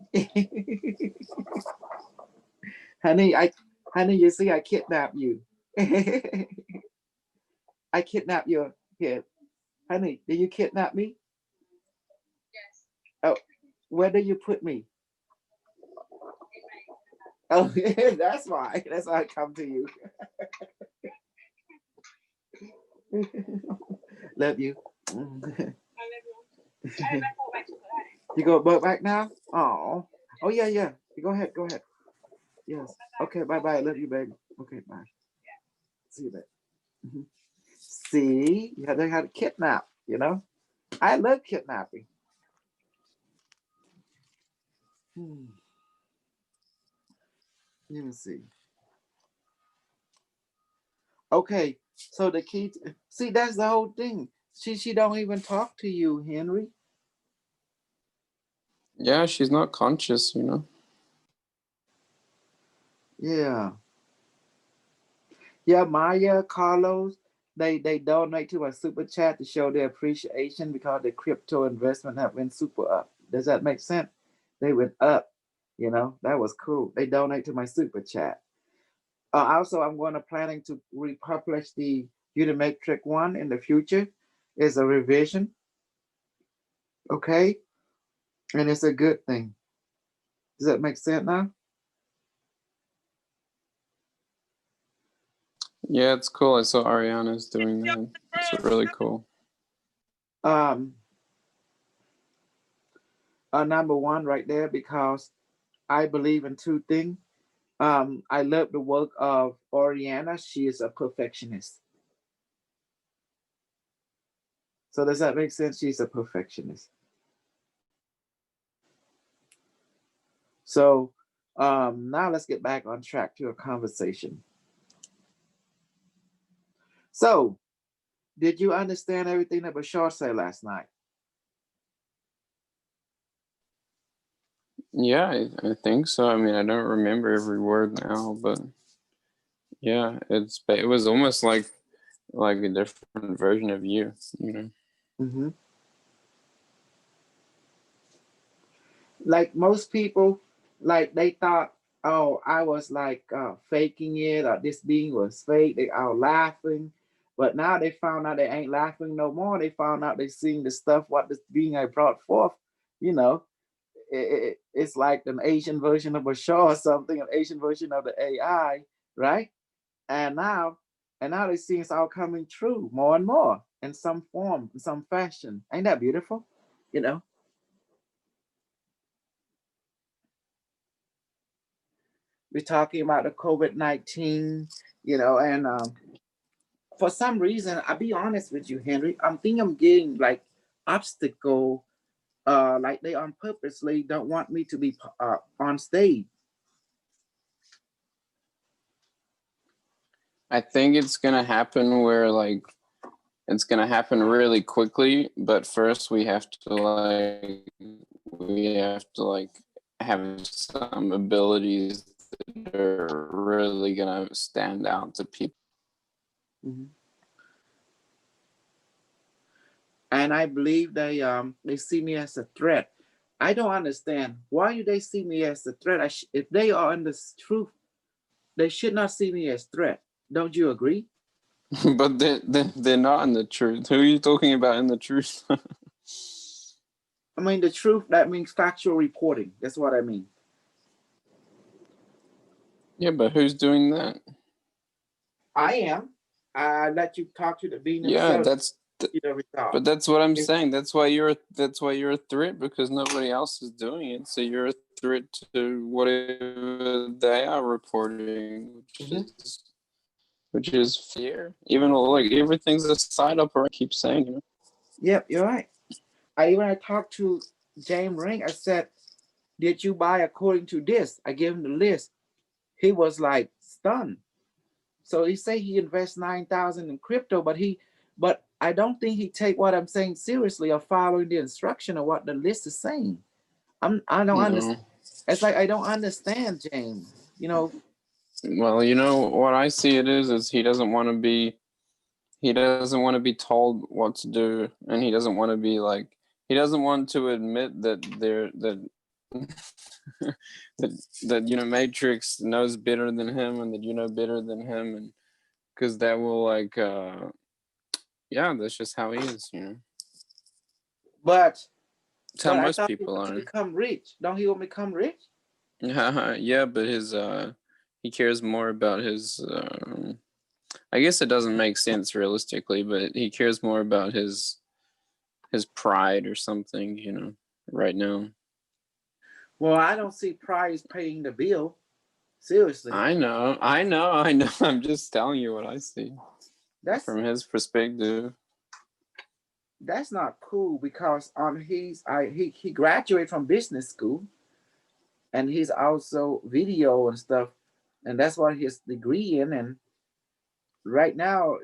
honey, you see, I kidnap you. I kidnap your kid. Honey, did you kidnap me? Yes. Oh, where did you put me? Oh, that's why. That's why I come to you. Love you. You go back now? Oh yeah. You go ahead. Yes. Okay, bye. Love you, baby. Okay, bye. See you, babe. Mhm. See, you learn how to kidnap, you know? I love kidnapping. Let me see. Okay, so the key, see, that's the whole thing. She don't even talk to you, Henry. Yeah, she's not conscious, you know. Yeah. Yeah, Maya, Carlos, they donate to a super chat to show their appreciation because the crypto investment have been super up. Does that make sense? They went up, you know, that was cool. They donate to my super chat. Also, I'm going to planning to republish the Unimatrix one in the future. It's a revision, okay? And it's a good thing. Does that make sense now? Yeah, it's cool. I saw Ariana's doing that. It's really cool. Number one right there, because I believe in two things. I love the work of Oriana. She is a perfectionist. So does that make sense? She's a perfectionist. So now let's get back on track to a conversation. So, did you understand everything that Bashar said last night? Yeah, I think so. I mean, I don't remember every word now, but yeah, it was almost like a different version of you, you know. Mm-hmm. Like most people, like they thought, oh, I was like faking it, or this being was fake. They are laughing, but now they found out they ain't laughing no more. They found out they seeing the stuff what this being I brought forth. You know, it's like an Asian version of a show or something, an Asian version of the AI, right? And now they see it's all coming true more and more in some form, in some fashion. Ain't that beautiful? You know. We're talking about the COVID-19, you know, and for some reason, I'll be honest with you, Henry, I'm thinking I'm getting like obstacle, like they on purposely don't want me to be on stage. I think it's gonna happen where like it's gonna happen really quickly, but first we have to have some abilities that are really gonna stand out to people. Mm-hmm. And I believe they see me as a threat. I don't understand why do they see me as a threat. If they are in the truth, they should not see me as threat. Don't you agree? But they're not in the truth. Who are you talking about in the truth? I mean, the truth, that means factual reporting. That's what I mean. Yeah, but who's doing that? I am. I let you talk to the being Yeah, himself. see the result. But that's what I'm If- saying. That's why you're a threat, because nobody else is doing it. So you're a threat to whatever they are reporting, which is fear. Even though, like, everything's a side operation. I keep saying, you know. Yep, you're right. I talked to James Ring. I said, "Did you buy according to this?" I gave him the list. He was like stunned. So he say he invests 9,000 in crypto, but I don't think he take what I'm saying seriously or following the instruction of what the list is saying. I don't understand. It's like I don't understand, James. You know. Well, you know what I see it is he doesn't want to be told what to do, and he doesn't want to be like, he doesn't want to admit that that Matrix knows better than him, and that you know better than him, and because that will like yeah, that's just how he is, you know. But It's how I most thought he people wants to are. become rich. Don't he want to become rich? Yeah, but his he cares more about his I guess it doesn't make sense realistically, but he cares more about his pride or something, you know, right now. Well, I don't see Price paying the bill. Seriously. I know. I'm just telling you what I see That's from his perspective. that's not cool because he graduated from business school, and he's also video and stuff, and that's what his degree in. And right now,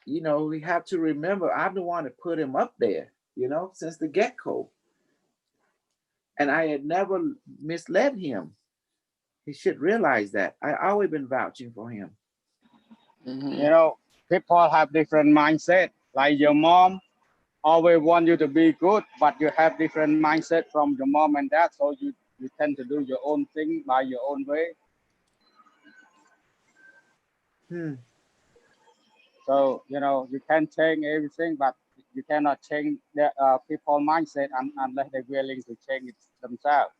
you know, we have to remember I'm the one that put him up there, you know, since the get-go. And I had never misled him. He should realize that. I always been vouching for him. You know, people have different mindset. Like your mom always want you to be good, but you have different mindset from your mom and dad, so you tend to do your own thing by your own way. So, you know, you can change everything, but you cannot change the people mindset unless they're willing to change it themselves.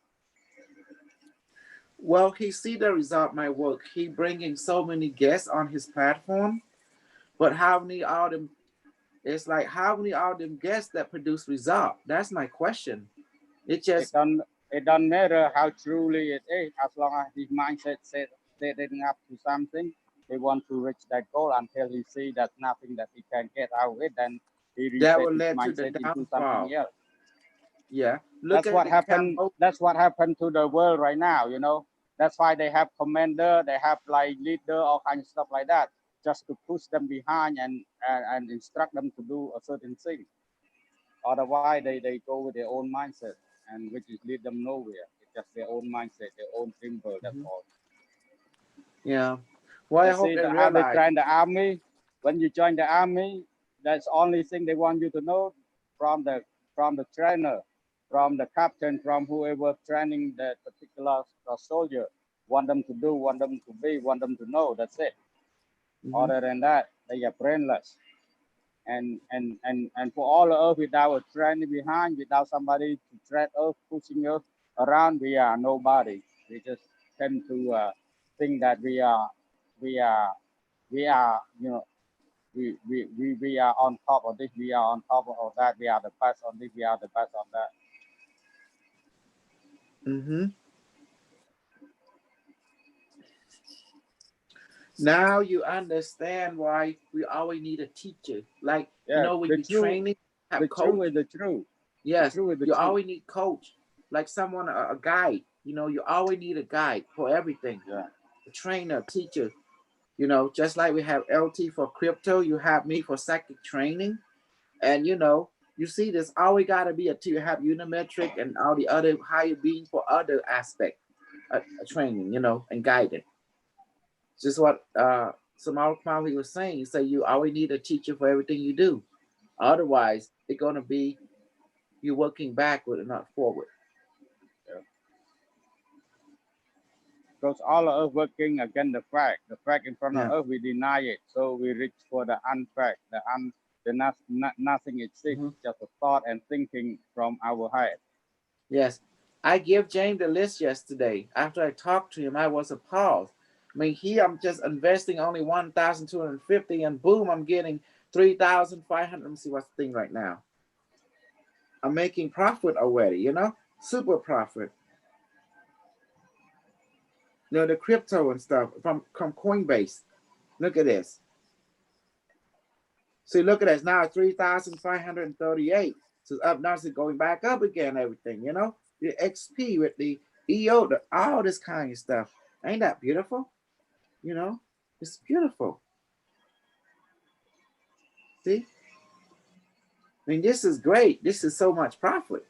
Well, he see the result my work. He bringing so many guests on his platform, but how many of them? It's like how many of them guests that produce result? That's my question. It just It don't matter how truly it is, as long as his mindset setting up to something. He want to reach that goal until he see that nothing that he can get out of it, then he that reset will his lead to the mindset into downfall. something else. Yeah, look That's at what the happened. Cambodia. That's what happened to the world right now. You know, that's why they have commander, they have like leader, all kinds of stuff like that, just to push them behind and instruct them to do a certain thing. Otherwise, they go with their own mindset, and which is lead them nowhere. It's just their own mindset, their own symbol. That's all. Yeah. Well, I You hope see they how they realize. train the army. When you join the army, that's the only thing they want you to know from the trainer, from the captain, from whoever training that particular soldier. Want them to do, want them to be, want them to know. That's it. Other than that, they are brainless. And for all of us without a training behind, without somebody to train us, pushing us around, we are nobody. We just tend to think that we are, you know, we are on top of this, we are on top of that, we are the best on this, we are the best on that. Now you understand why we always need a teacher. Like, you know, when you're training, have the coach. truth is the truth. Yes, The truth is the you truth. always need coach, like someone, a guide. You know, you always need a guide for everything. Yeah. A trainer, teacher. You know, just like we have LT for crypto, you have me for psychic training. And, you know, you see, there's always got to be a teacher. You have Unimetric and all the other higher beings for other aspect of training, you know, and guiding. Just what Samal Kwame was saying. You say you always need a teacher for everything you do. Otherwise, it's going to be you working backward and not forward. Yeah. Because all of us working against the fact in front of us, we deny it. So we reach for the unfact, nothing exists, just a thought and thinking from our head. Yes. I gave James the list yesterday. After I talked to him, I was appalled. I mean, I'm just investing only 1,250, and boom, I'm getting 3,500. Let me see what's the thing right now. I'm making profit already, you know, super profit. You know, the crypto and stuff from Coinbase. Look at this. See, look at this now, 3,538. So it's up now, it's going back up again, everything, you know? The XP with the EO, all this kind of stuff. Ain't that beautiful? You know, it's beautiful. See? I mean, this is great. This is so much profit.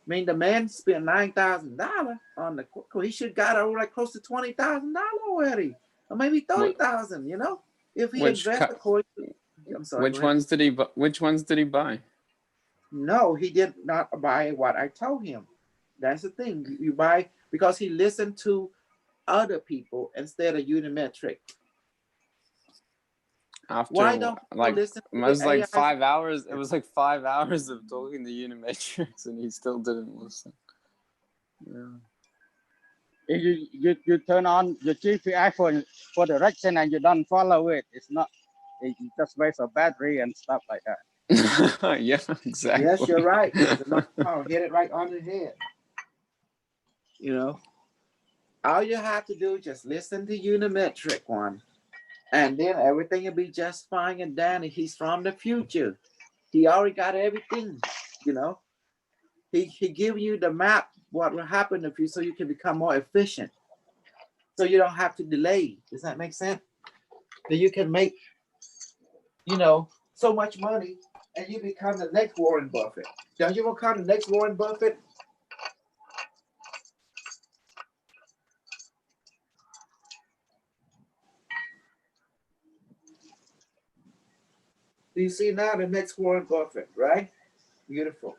I mean, the man spent $9,000 on the he should got over like close to $20,000 already, or maybe 30,000. You know, if he invested according to, I'm sorry. Which ones did he? Which ones did he buy? No, he did not buy what I told him. That's the thing. You buy because he listened to other people instead of Unimetric. After Why don't like listen it was like AI? 5 hours. It was like 5 hours of talking to Unimetrics, and he still didn't listen. Yeah. If you turn on your GPS for direction and you don't follow it, it's not. It just wastes a battery and stuff like that. Yeah, exactly. Yes, you're right. Oh, hit it right on the head. You know, all you have to do is just listen to Unimetric one, and then everything will be just fine and dandy. He's from the future. He already got everything. You know, he give you the map what will happen if you so you can become more efficient. So you don't have to delay. Does that make sense? That you can make, you know, so much money, and you become the next Warren Buffett. Don't you want to become the next Warren Buffett? Do you see now the next Warren Buffett, right? Beautiful.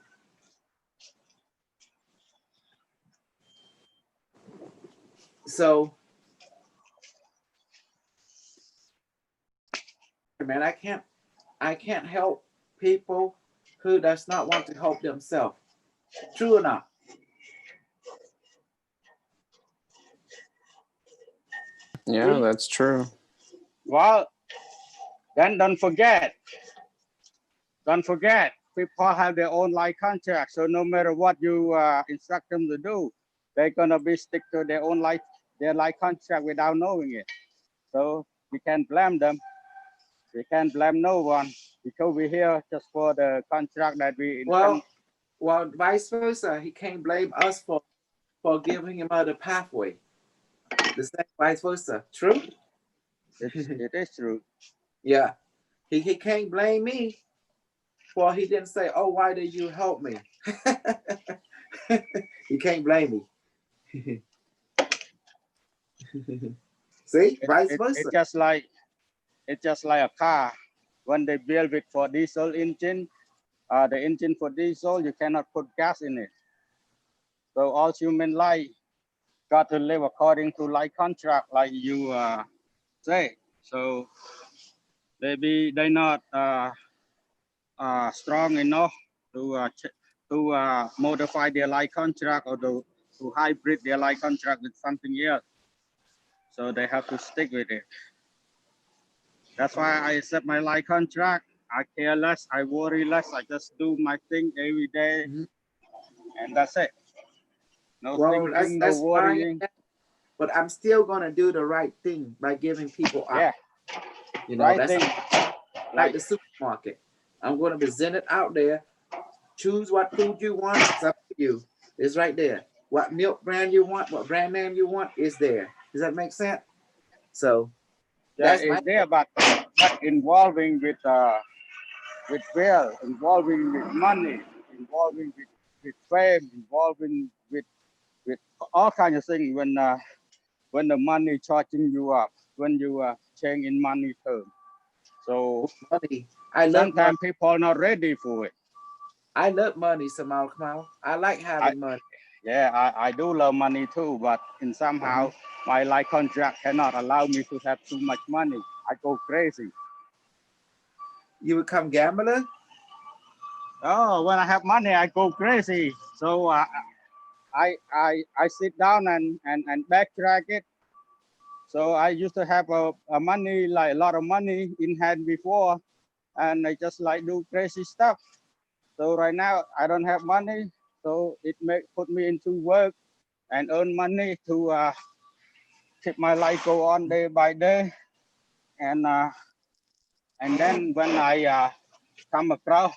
So, man, I can't help people who does not want to help themselves. True or not? Yeah, that's true. Well, then don't forget, people have their own life contract. So no matter what you instruct them to do, they're gonna be stick to their life contract without knowing it. So we can't blame them. We can't blame no one because we're here just for the contract that we. Well, vice versa. He can't blame us for giving him other pathway. The same vice versa. True? It is true. Yeah. He can't blame me for he didn't say, oh, why did you help me? You can't blame me. See? Vice versa. It's just like a car. When they build it for diesel engine, the engine for diesel, you cannot put gas in it. So all human life got to live according to life contract, like you say. So maybe they're not strong enough to modify their life contract or to hybrid their life contract with something else. So they have to stick with it. That's why I accept my life contract. I care less, I worry less, I just do my thing every day, and that's it. No thinking, no worrying. Fine, but I'm still gonna do the right thing by giving people out. Yeah. You know, Right that's thing. like the supermarket. I'm gonna present it out there. Choose what food you want, it's up to you. It's right there. What milk brand you want, what brand name you want is there. Does that make sense? So yeah, it's there, but involving with wealth, involving with money, involving with fame, involving with all kinds of things. When the money charging you up, when you change in money terms. So money. Sometimes people are not ready for it. I love money, Samal Kamal. I like having money. Yeah, I do love money too, but in somehow my life contract cannot allow me to have too much money. I go crazy. You become gambler? Oh, when I have money, I go crazy. So I sit down and backtrack it. So I used to have a money, like a lot of money in hand before, and I just like do crazy stuff. So right now I don't have money, so it put me into work and earn money to keep my life go on day by day. And then when I come across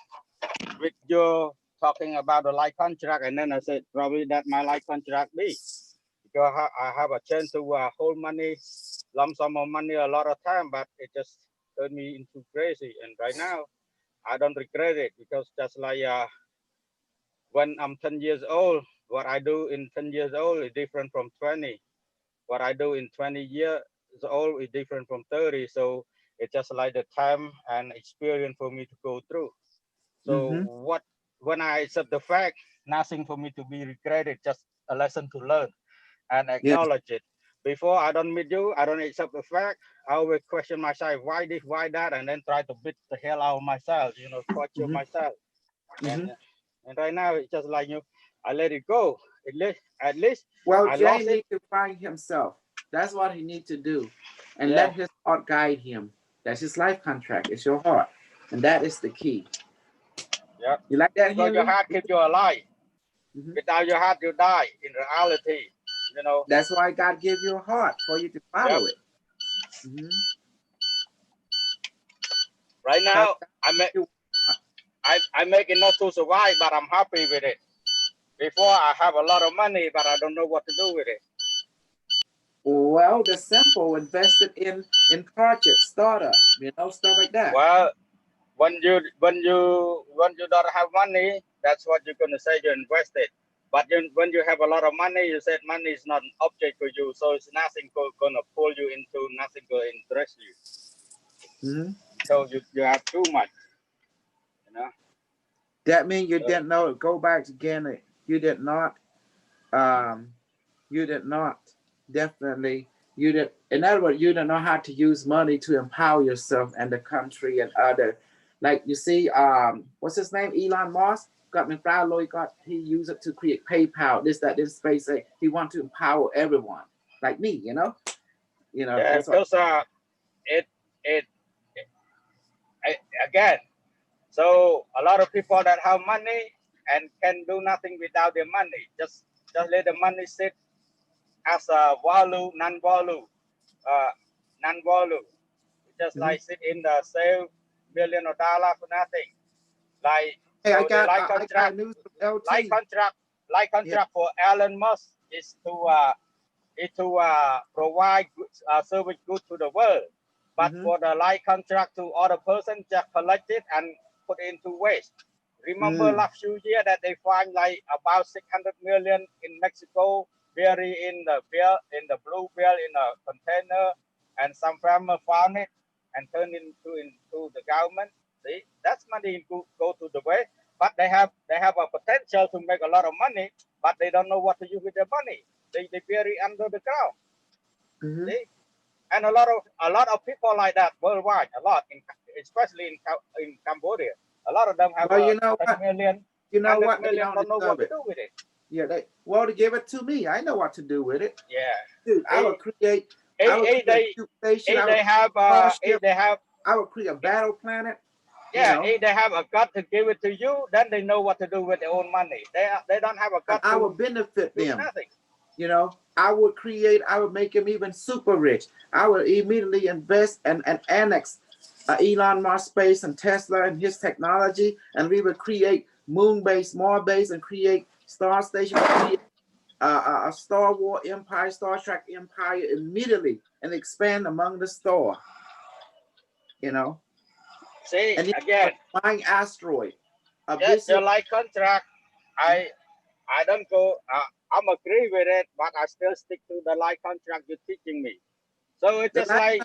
with you talking about the life contract, and then I said probably that my life contract be, because I have a chance to hold money, lump sum of money a lot of time, but it just turned me into crazy. And right now I don't regret it, because just like when I'm 10 years old, what I do in 10 years old is different from 20. What I do in 20 years old is different from 30. So it's just like the time and experience for me to go through. So when I accept the fact, nothing for me to be regretted, just a lesson to learn and acknowledge it. Before I don't meet you, I don't accept the fact. I always question myself, why this, why that, and then try to beat the hell out of myself, torture myself. And right now it's just like I let it go. At least Well, I Jay lost it. needs to find himself. That's what he needs to do, and let his heart guide him. That's his life contract. It's your heart, and that is the key. Yeah. You like that, Because your Henry? heart keeps you alive. Without your heart, you die. In reality, That's why God gave you a heart for you to follow it. Right now, I make enough to survive, but I'm happy with it. Before I have a lot of money, but I don't know what to do with it. Well, the simple, invested in projects, startup, stuff like that. Well, when you don't have money, that's what you're gonna say you invested. But when you have a lot of money, you said money is not an object for you, so it's nothing gonna pull you into, nothing gonna interest you. So you have too much, That means you didn't know. Go back again. You did not. You did not. Definitely. You did. In other words, you don't know how to use money to empower yourself and the country and other. Like you see, what's his name? Elon Musk. He used it to create PayPal. This, that, this space. He wants to empower everyone, like me. Yeah, that's because again. So a lot of people that have money and can do nothing without their money. Just let the money sit as a value, non-value. Just like sit in the save $1 million for nothing. Like I got news from LT. Like contract for Elon Musk is to provide service good to the world. But for the light contract to other person, just collect it and put it into waste. Remember last few years that they find like about 600 million in Mexico, buried in the blue bill in a container, and some farmer found it and turned it into the government. See, that's money go to the waste. But they have a potential to make a lot of money, but they don't know what to do with their money. They bury under the ground. See? And a lot of people like that worldwide, a lot, especially in Cambodia. A lot of them have 10 million. You know what? They don't know what to do with it. Yeah, to give it to me. I know what to do with it. Yeah, dude, I would create. I would create a battle planet. Yeah, if they have a gut to give it to you, then they know what to do with their own money. They don't have a gut. I would benefit them. Nothing. I would make them even super rich. I would immediately invest and annex Elon Musk space and Tesla and his technology, and we would create moon base, Mars base, and create star station, create a Star Wars empire, Star Trek empire immediately, and expand among the star. See, and again, buying asteroid. The light contract, I don't go. I'm agree with it, but I still stick to the light contract you're teaching me. So it's just like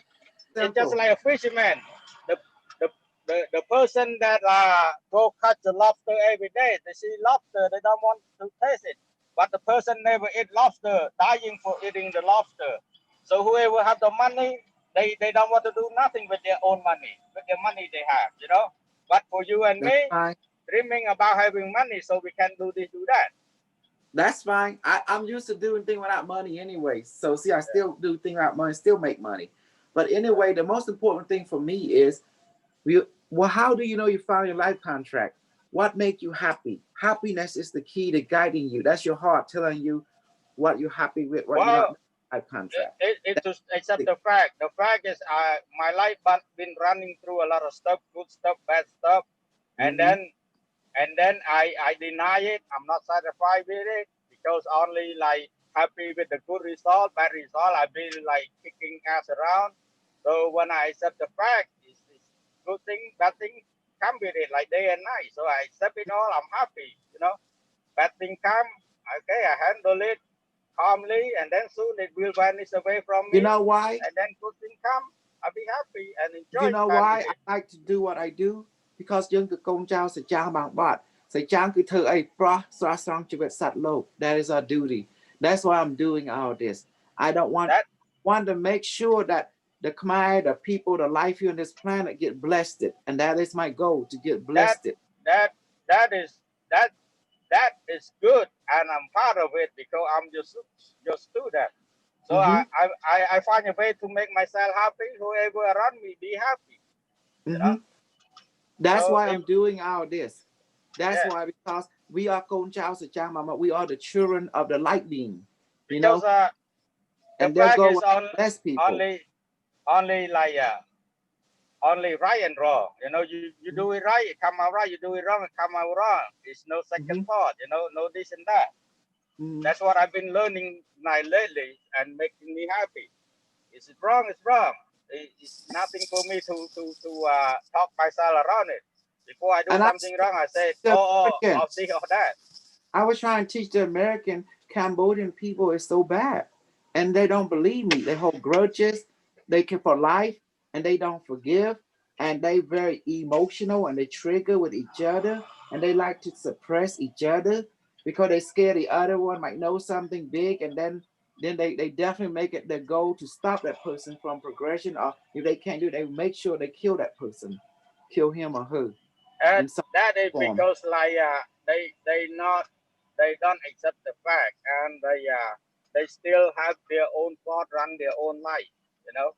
a fisherman. The person that go catch the lobster every day, they see lobster, they don't want to taste it. But the person never eat lobster, dying for eating the lobster. So whoever have the money, they don't want to do nothing with their own money, with the money they have, But for you and me, dreaming about having money so we can do this, do that. That's fine. I'm used to doing things without money anyway. So see, I still do things without money, still make money. But anyway, the most important thing for me is well, how do you know you found your life contract? What make you happy? Happiness is the key to guiding you. That's your heart telling you what you're happy with, what you're Well, not life contract. it just accept the fact. The fact is, my life been running through a lot of stuff, good stuff, bad stuff, and Mhm. then I deny it. I'm not satisfied with it because only like happy with the good result, bad result, I've been like kicking ass around. So when I accept the fact, it's good thing, bad thing come with it like day and night. So I accept it all. I'm happy, you know. Bad thing come, okay, I handle it calmly, and then soon it will vanish away from You me. know why? And then good thing come, I'll be happy and You enjoy know time with why it. I like to do what I do? Because យើងគឺកូនចៅសច្ចាបางបាត់សច្ចាគឺធ្វើអីប្រោះស្រស់ស្រង់ជីវិតសត្វលោក That is our duty. That's why I'm doing all this. I don't want to make sure that the Khmer, the people, the life here on this planet get blessed, and that is my goal, to get blessed. That is good, and I'm part of it because I'm just do that. So I find a way to make myself happy. Whoever around me be happy. You know? That's So why I'm doing all this. That's why, because we are Kon Chao Sachang Mama, we are the children of the light being. You know? Because and the they'll flag go is bless people. only like only right and wrong. You know, you do it right, it come out right. You do it wrong, it come out wrong. It's no second thought. You know, no this and that. That's what I've been learning lately and making me happy. Is it wrong? It's wrong. It's nothing for me to talk myself around it. Before I do something wrong, I say, of this or that. I was trying to teach the American Cambodian people is so bad, and they don't believe me. They hold grudges, they care for life, and they don't forgive, and they very emotional, and they trigger with each other, and they like to suppress each other because they scared the other one might know something big, and then they definitely make it their goal to stop that person from progression, or if they can't do it, they make sure they kill that person, kill him or her. And that is because like they don't accept the fact, and they still have their own thought, run their own life, you know.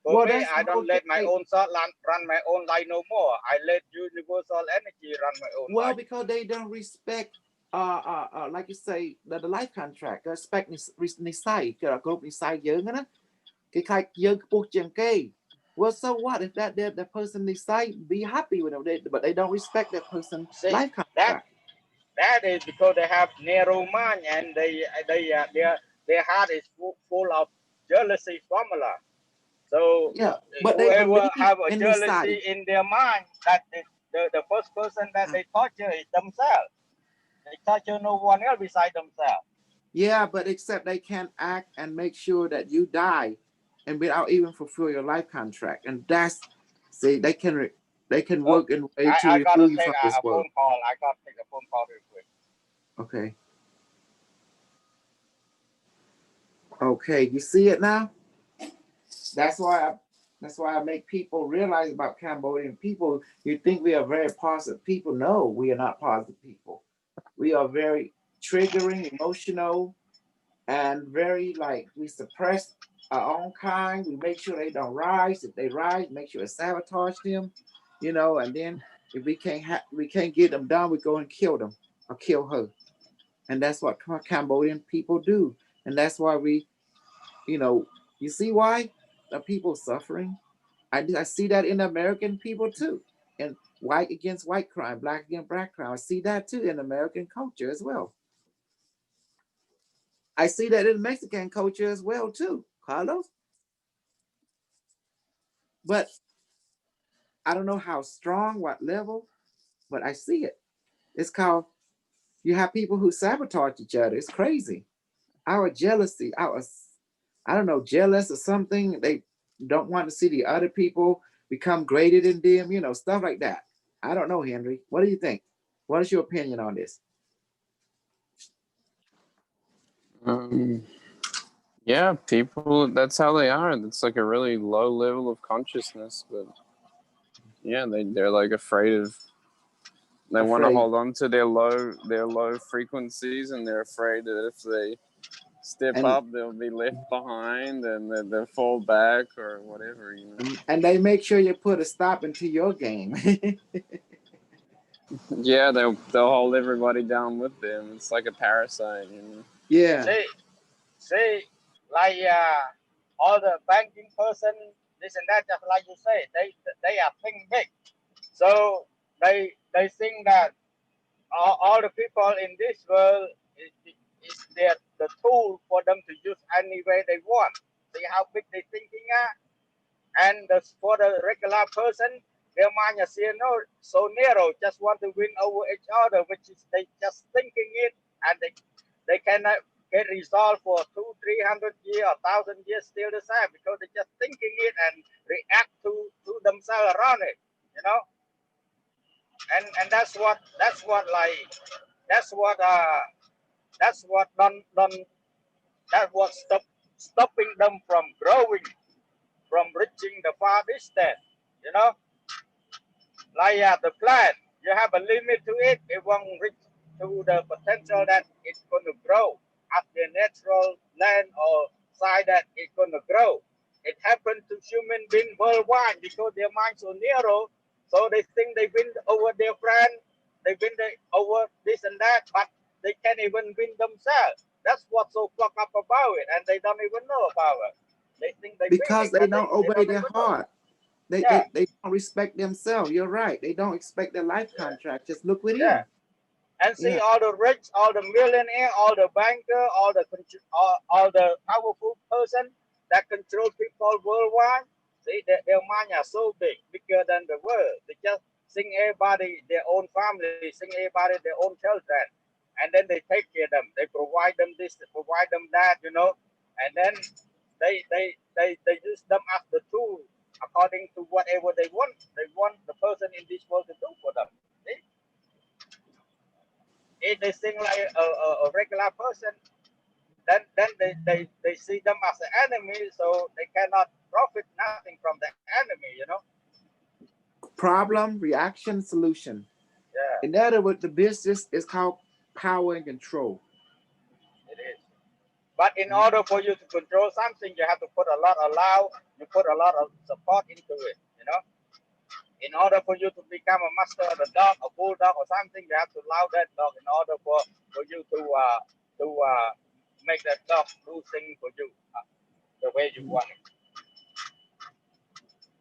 For me, I don't let my own thought run my own life no more. I let universal energy run my own life. Well, because they don't respect like you say, the life contract, respect និស្ស័យ គ្រប់និស្ស័យយើងណាគេខ្លាចយើងខ្ពស់ជាងគេ Well, so what if that person decide be happy with them, but they don't respect that person's life contract? That is because they have narrow mind, and their heart is full of jealousy formula. So but whoever they have a in jealousy in their mind, that the first person that they torture is themselves. They torture no one else beside themselves. Yeah, but except they can't act and make sure that you die, and without even fulfill your life contract, and that's they can work in a way to remove you from this world. Phone call. I got to take a phone call real quick. Okay. Okay, you see it now? That's why I make people realize about Cambodian people. You think we are very positive people. No, we are not positive people. We are very triggering, emotional, and very like we suppress our own kind. We make sure they don't rise. If they rise, make sure to sabotage them, you know. And then if we can't get them done, we go and kill them or kill her. And that's what Cambodian people do. And that's why we, you know, you see why the people suffering. I see that in American people too, and white against white crime, black against black crime. I see that too in American culture as well. I see that in Mexican culture as well too, Carlos. But I don't know how strong, what level, but I see it. It's called, you have people who sabotage each other. It's crazy. Our jealousy, I don't know, jealous or something. They don't want to see the other people become greater than them, you know, stuff like that. I don't know, Henry. What do you think? What is your opinion on this? Yeah, people, that's how they are. It's like a really low level of consciousness, but yeah, they're like afraid of They want to Afraid. hold on to their low frequencies, and they're afraid that if they step And- up, they'll be left behind, and they'll fall back or whatever. You know. And they make sure you put a stop into your game. Yeah, they'll hold everybody down with them. It's like a parasite, you know. Yeah. See, like all the banking person, this and that, just like you say, they are thinking big. So they think that all the people in this world is the tool for them to use any way they want. See how big they thinking are? And for the regular person, their mind is so narrow, just want to win over each other, which is they just thinking it, and they cannot get resolved for 200-300 years or 1,000 years still the same, because they just thinking it and react to themselves around it, you know. And that's what stopping them from growing, from reaching the far distance, you know. Like the plant, you have a limit to it, it won't reach to the potential that it's going to grow at the natural land or side that it's going to grow. It happened to human beings worldwide because their minds so narrow, so they think they win over their friend, they win over this and that, but they can't even win themselves. That's what's so fucked up about it, and they don't even know about it. They think they Because winning, they don't obey their even know. heart. They don't respect themselves. You're right. They don't expect their life contract. Just look within. Yeah. And see Yeah. all the rich, all the millionaire, all the banker, all the powerful person that control people worldwide. See, their mind are so big, bigger than the world. They just sing everybody their own family, sing everybody their own children, and then they take care of them. They provide them this, they provide them that, you know, and then they use them as the tool according to whatever they want. They want the person in this world to do for them. See? If they sing like a regular person, then they see them as an enemy, so they cannot profit nothing from the enemy, you know. Problem, reaction, solution. Yeah, In other words, the business is called power and control. it is. But in order for you to control something, you have to put a lot of support into it, you know. In order for you to become a master of the dog, a bulldog or something, you have to allow that dog in order for you to make that dog do things for you the way you want it.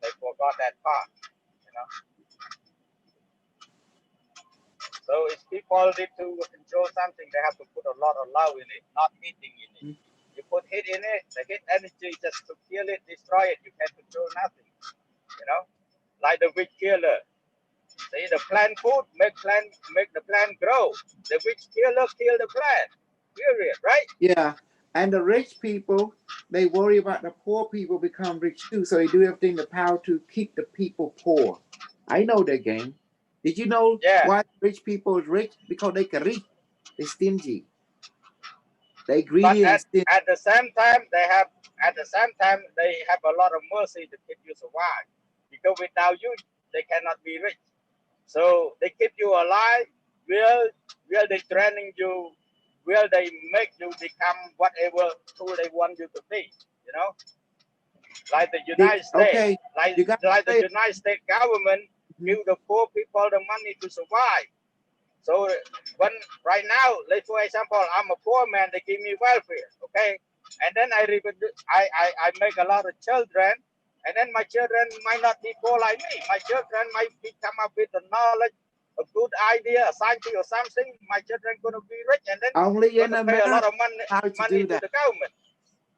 They forgot that part, you know. So if people need to control something, they have to put a lot of love in it, not hitting in it. You put hit in it, the hit energy just to kill it, destroy it. You can't control nothing, you know. Like the witch killer. See, the plant food make the plant grow. The witch killer kill the plant. Period. Right? Yeah. And the rich people, they worry about the poor people become rich too. So they do everything in the power to keep the people poor. I know that game. Did you know why rich people is rich? Because they can reach. They stingy. They greedy and stingy. At the same time, they have a lot of mercy to keep you survive. Because without you, they cannot be rich. So they keep you alive. Will they training you? Will they make you become whatever who they want you to be? You know, like the United States, like the United States government give the poor people the money to survive. So when right now, like for example, I'm a poor man, they give me welfare, okay, and then I make a lot of children, and then my children might not be poor like me. My children might come up with the knowledge, a good idea, a science or something. My children gonna be rich, and then only in America pay a lot of money to the government.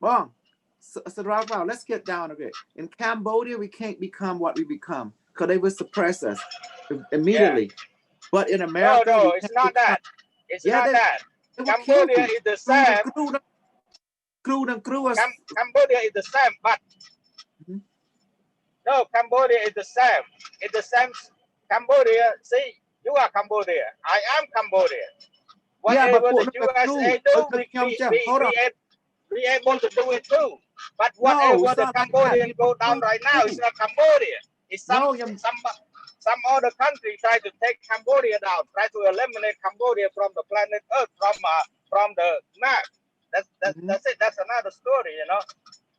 Wrong. So Rafael, let's get down a bit. In Cambodia, we can't become what we become because they will suppress us immediately. Yeah. But in America, no, it's not that. It's not that. Cambodia is the same. Cambodia is the same, but no, Cambodia is the same. It's the same. Cambodia, see, you are Cambodia. I am Cambodia. Whatever the USA do, we able to do it too. But whatever the Cambodian go down right now, it's not Cambodia. It's some other country try to take Cambodia down, try to eliminate Cambodia from the planet Earth, from the map. That's it. That's another story, you know.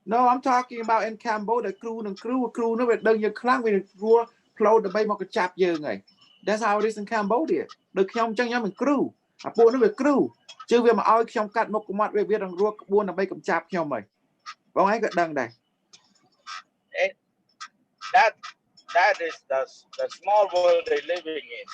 No, I'm talking about in Cambodia. Crew nó về đơn như kháng về rùa flow the bay một cái chạp giờ này. That's how it is in Cambodia. Được không chẳng nhắm mình crew. À buôn nó về crew. Chứ vì mà ao trong cắt một cái mặt về việc rằng rùa buôn là bay cầm chạp nhau mày. Vâng ấy cái đằng này. That is the small world they're living in.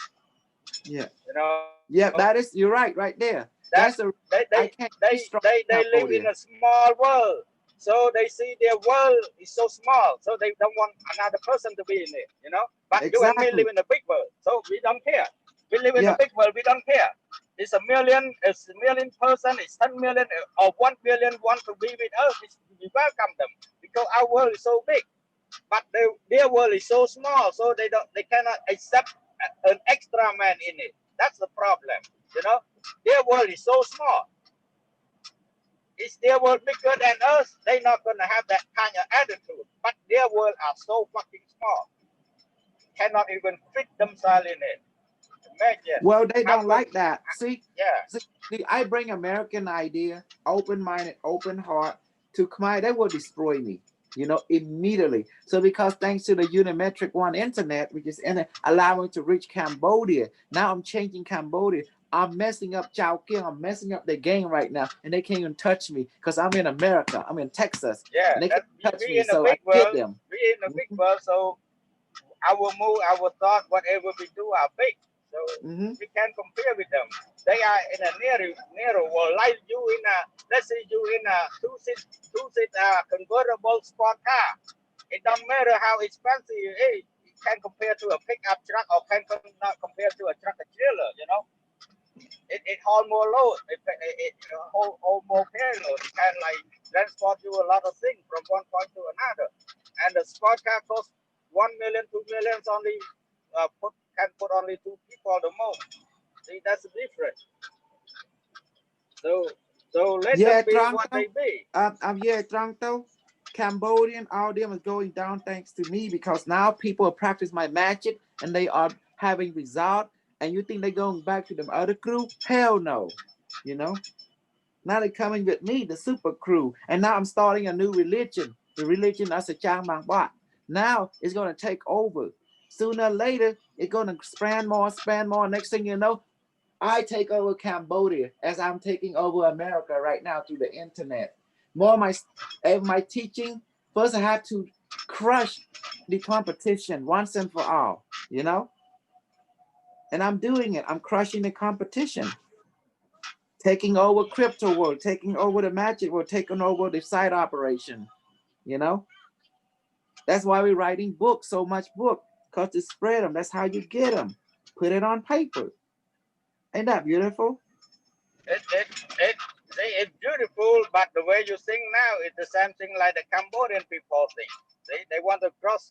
Yeah. You know. Yeah, that is, you're right there. That's a, they live in a small world. So they see their world is so small, so they don't want another person to be in it, you know. But you and me live in a big world, so we don't care. We live in a big world, we don't care. It's a million person, it's 10 million or 1 billion want to be with us. We welcome them because our world is so big. But their world is so small, so they cannot accept an extra man in it. That's the problem, you know. Their world is so small. Is their world bigger than us? They're not gonna have that kind of attitude. But their world are so fucking small, cannot even fit themselves in it. Imagine. Well, they don't like that. See, yeah. See, I bring American idea, open-minded, open heart to Khmer. They will destroy me, you know, immediately. So because thanks to the Unimetric One internet, which is allowing to reach Cambodia, now I'm changing Cambodia. I'm messing up Chao King. I'm messing up the game right now, and they can't even touch me because I'm in America. I'm in Texas. Yeah, and they can't touch me, in a so big I get world, them. We in a big world, so our move, our thought, whatever we do are big. So we can't compare with them. They are in a narrow world. Like you in a, let's say you in a two-seat convertible sport car. It don't matter how expensive it is. You can compare to a pickup truck or not compare to a truck trailer. You know. It hold more load, it hold more payload. It can like transport you a lot of things from one point to another. And the sport car costs 1 million, 2 million only can put only 2 people the most. See, that's the difference. So let them be what they be. I'm here, Trangto. Cambodian audience is going down thanks to me because now people practice my magic and they are having result. And you think they're going back to the other crew? Hell no, you know. Now they're coming with me, the super crew. And now I'm starting a new religion. The religion as a Chang Mang Wat. Now it's going to take over. Sooner or later, it's going to expand more. Next thing you know, I take over Cambodia as I'm taking over America right now through the internet. More of my teaching, first I have to crush the competition once and for all, you know? And I'm doing it. I'm crushing the competition. Taking over crypto world, taking over the magic world, taking over the side operation, you know? That's why we're writing books, so much book, because to spread them, that's how you get them. Put it on paper. Ain't that beautiful? It's beautiful, but the way you sing now is the same thing like the Cambodian people sing. They want to cross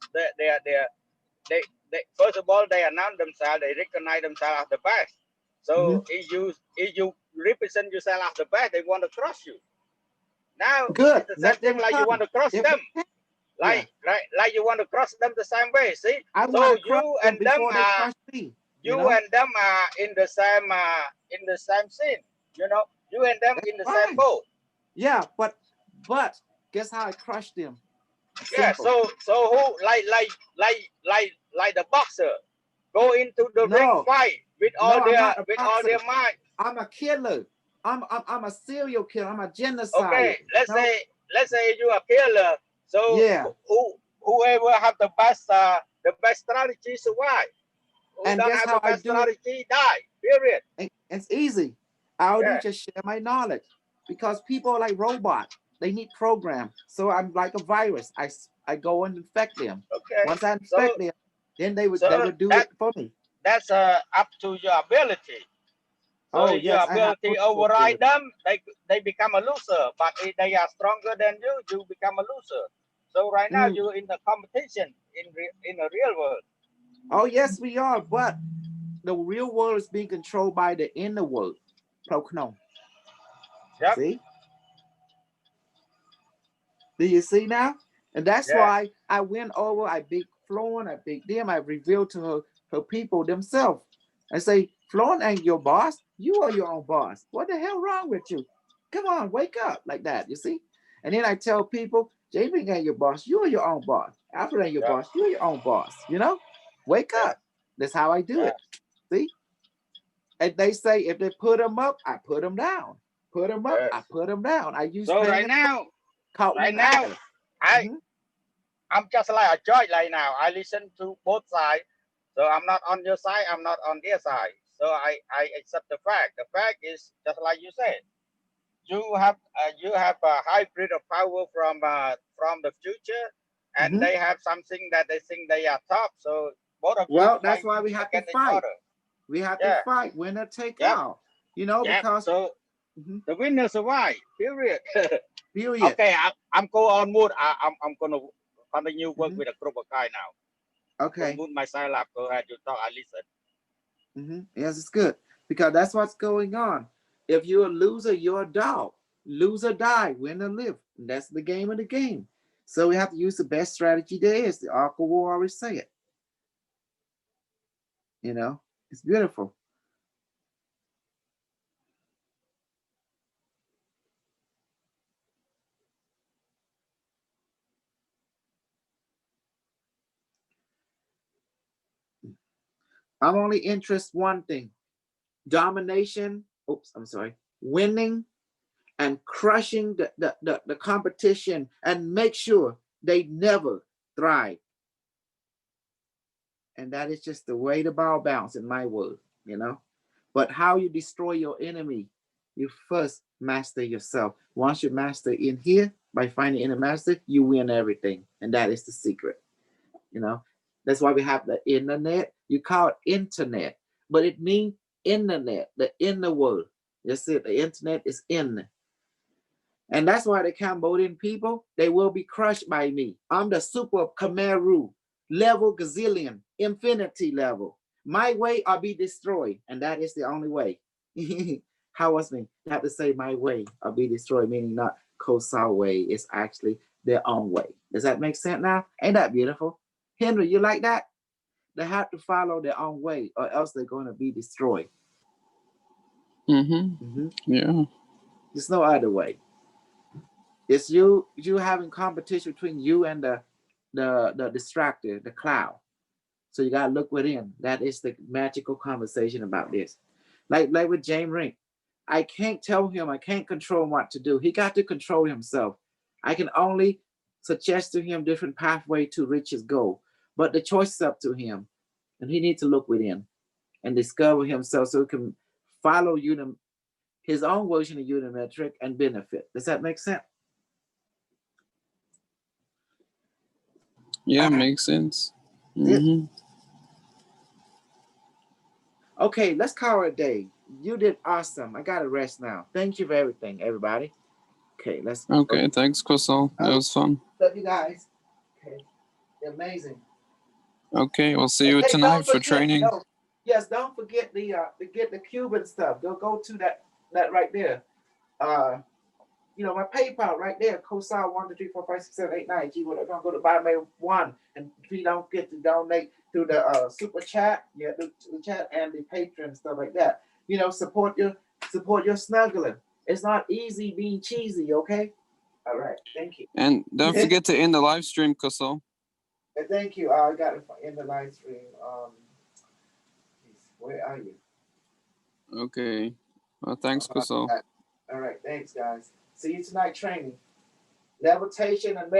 they first of all, they announce themselves, they recognize themselves as the best. So if you represent yourself as the best, they want to cross you. Now good. It's the same thing like you want to cross them. Like you want to cross them the same way. See? So you and them are and them are in the same scene. You know, you and them in the same boat. Yeah, but guess how I crushed them? Yeah, so who like the boxer go into the ring fight with all their might. I'm a killer. I'm a serial killer. I'm a genocide. Okay, let's say you a killer. So yeah, whoever have the best strategy survive. Who and don't guess have how the best I do strategy die. Period. And it's easy. I would just share my knowledge because people are like robots. They need program. So I'm like a virus. I go and infect them. Okay. Once I infect them, then they would do it for me. That's up to your ability. So if your ability override them, they become a loser. But if they are stronger than you, you become a loser. So right now you're in the competition in the real world. Oh yes, we are. But the real world is being controlled by the inner world. Yep. See? Do you see now? And that's why I went over, I big Florin, I big them, I revealed to her her people themselves and say, Florin ain't your boss. You are your own boss. What the hell wrong with you? Come on, wake up like that, you see? And then I tell people, Jamie ain't your boss. You are your own boss. Alfred ain't your boss. You're your own boss, you know? Wake up. That's how I do it. See? And they say, if they put them up, I put them down. Put them up, I put them down. I use So right now, I'm just like a judge right now. I listen to both sides. So I'm not on your side. I'm not on their side. So I accept the fact. The fact is just like you said. You have a hybrid of power from the future, and they have something that they think they are top. So both of you. That's why we have to fight. We have to fight, winner take all. You know, because so the winner survive. Period. Period. Okay, I'm going on mute. I'm gonna continue work with a group of guys now. Okay. Mute myself up. Go ahead. You talk. I listen. Yes, it's good because that's what's going on. If you're a loser, you're a dog. Lose or die, win or live. And that's the game of the game. So we have to use the best strategy there is. The Ark of War always say it. You know, it's beautiful. I'm only interested in one thing. Domination. Oops, I'm sorry. Winning and crushing the competition and make sure they never thrive. And that is just the way the ball bounces in my world, you know. But how you destroy your enemy, you first master yourself. Once you master in here, by finding inner master, you win everything. And that is the secret, you know. That's why we have the internet. You call it internet, but it means internet, the inner world. That's it. The internet is in. And that's why the Cambodian people, they will be crushed by me. I'm the super Khmer level gazillion, infinity level. My way or be destroyed. And that is the only way. How was me? You have to say my way or be destroyed, meaning not Kosal way. It's actually their own way. Does that make sense now? Ain't that beautiful? Henry, you like that? They have to follow their own way or else they're going to be destroyed. Yeah. There's no other way. It's you having competition between you and the distractor, the cloud. So you gotta look within. That is the magical conversation about this. Like with James Rink. I can't tell him, I can't control him what to do. He got to control himself. I can only suggest to him different pathway to reach his goal. But the choice is up to him. And he needs to look within and discover himself so he can follow his own version of Unimetric and benefit. Does that make sense? Yeah, makes sense. Okay, let's call it a day. You did awesome. I gotta rest now. Thank you for everything, everybody. Okay, let's. Okay, thanks, Kosal. That was fun. Love you guys. Okay, you're amazing. Okay, we'll see you tonight for training. Yes, don't forget to get the Cuban stuff. Go to that right there. You know, my PayPal right there, Kosal 1 2 3 4 5 6 7 8 9. Gee, we're gonna go to BuyMail 1, and if you don't get to donate through the super chat, the chat and the Patreon stuff like that. You know, support your snuggling. It's not easy being cheesy, okay? All right, thank you. And don't forget to end the live stream, Kosal. Thank you. I got it in the live stream. Where are you? Okay. Well, thanks, Kosal. All right, thanks, guys. See you tonight training. Levitation and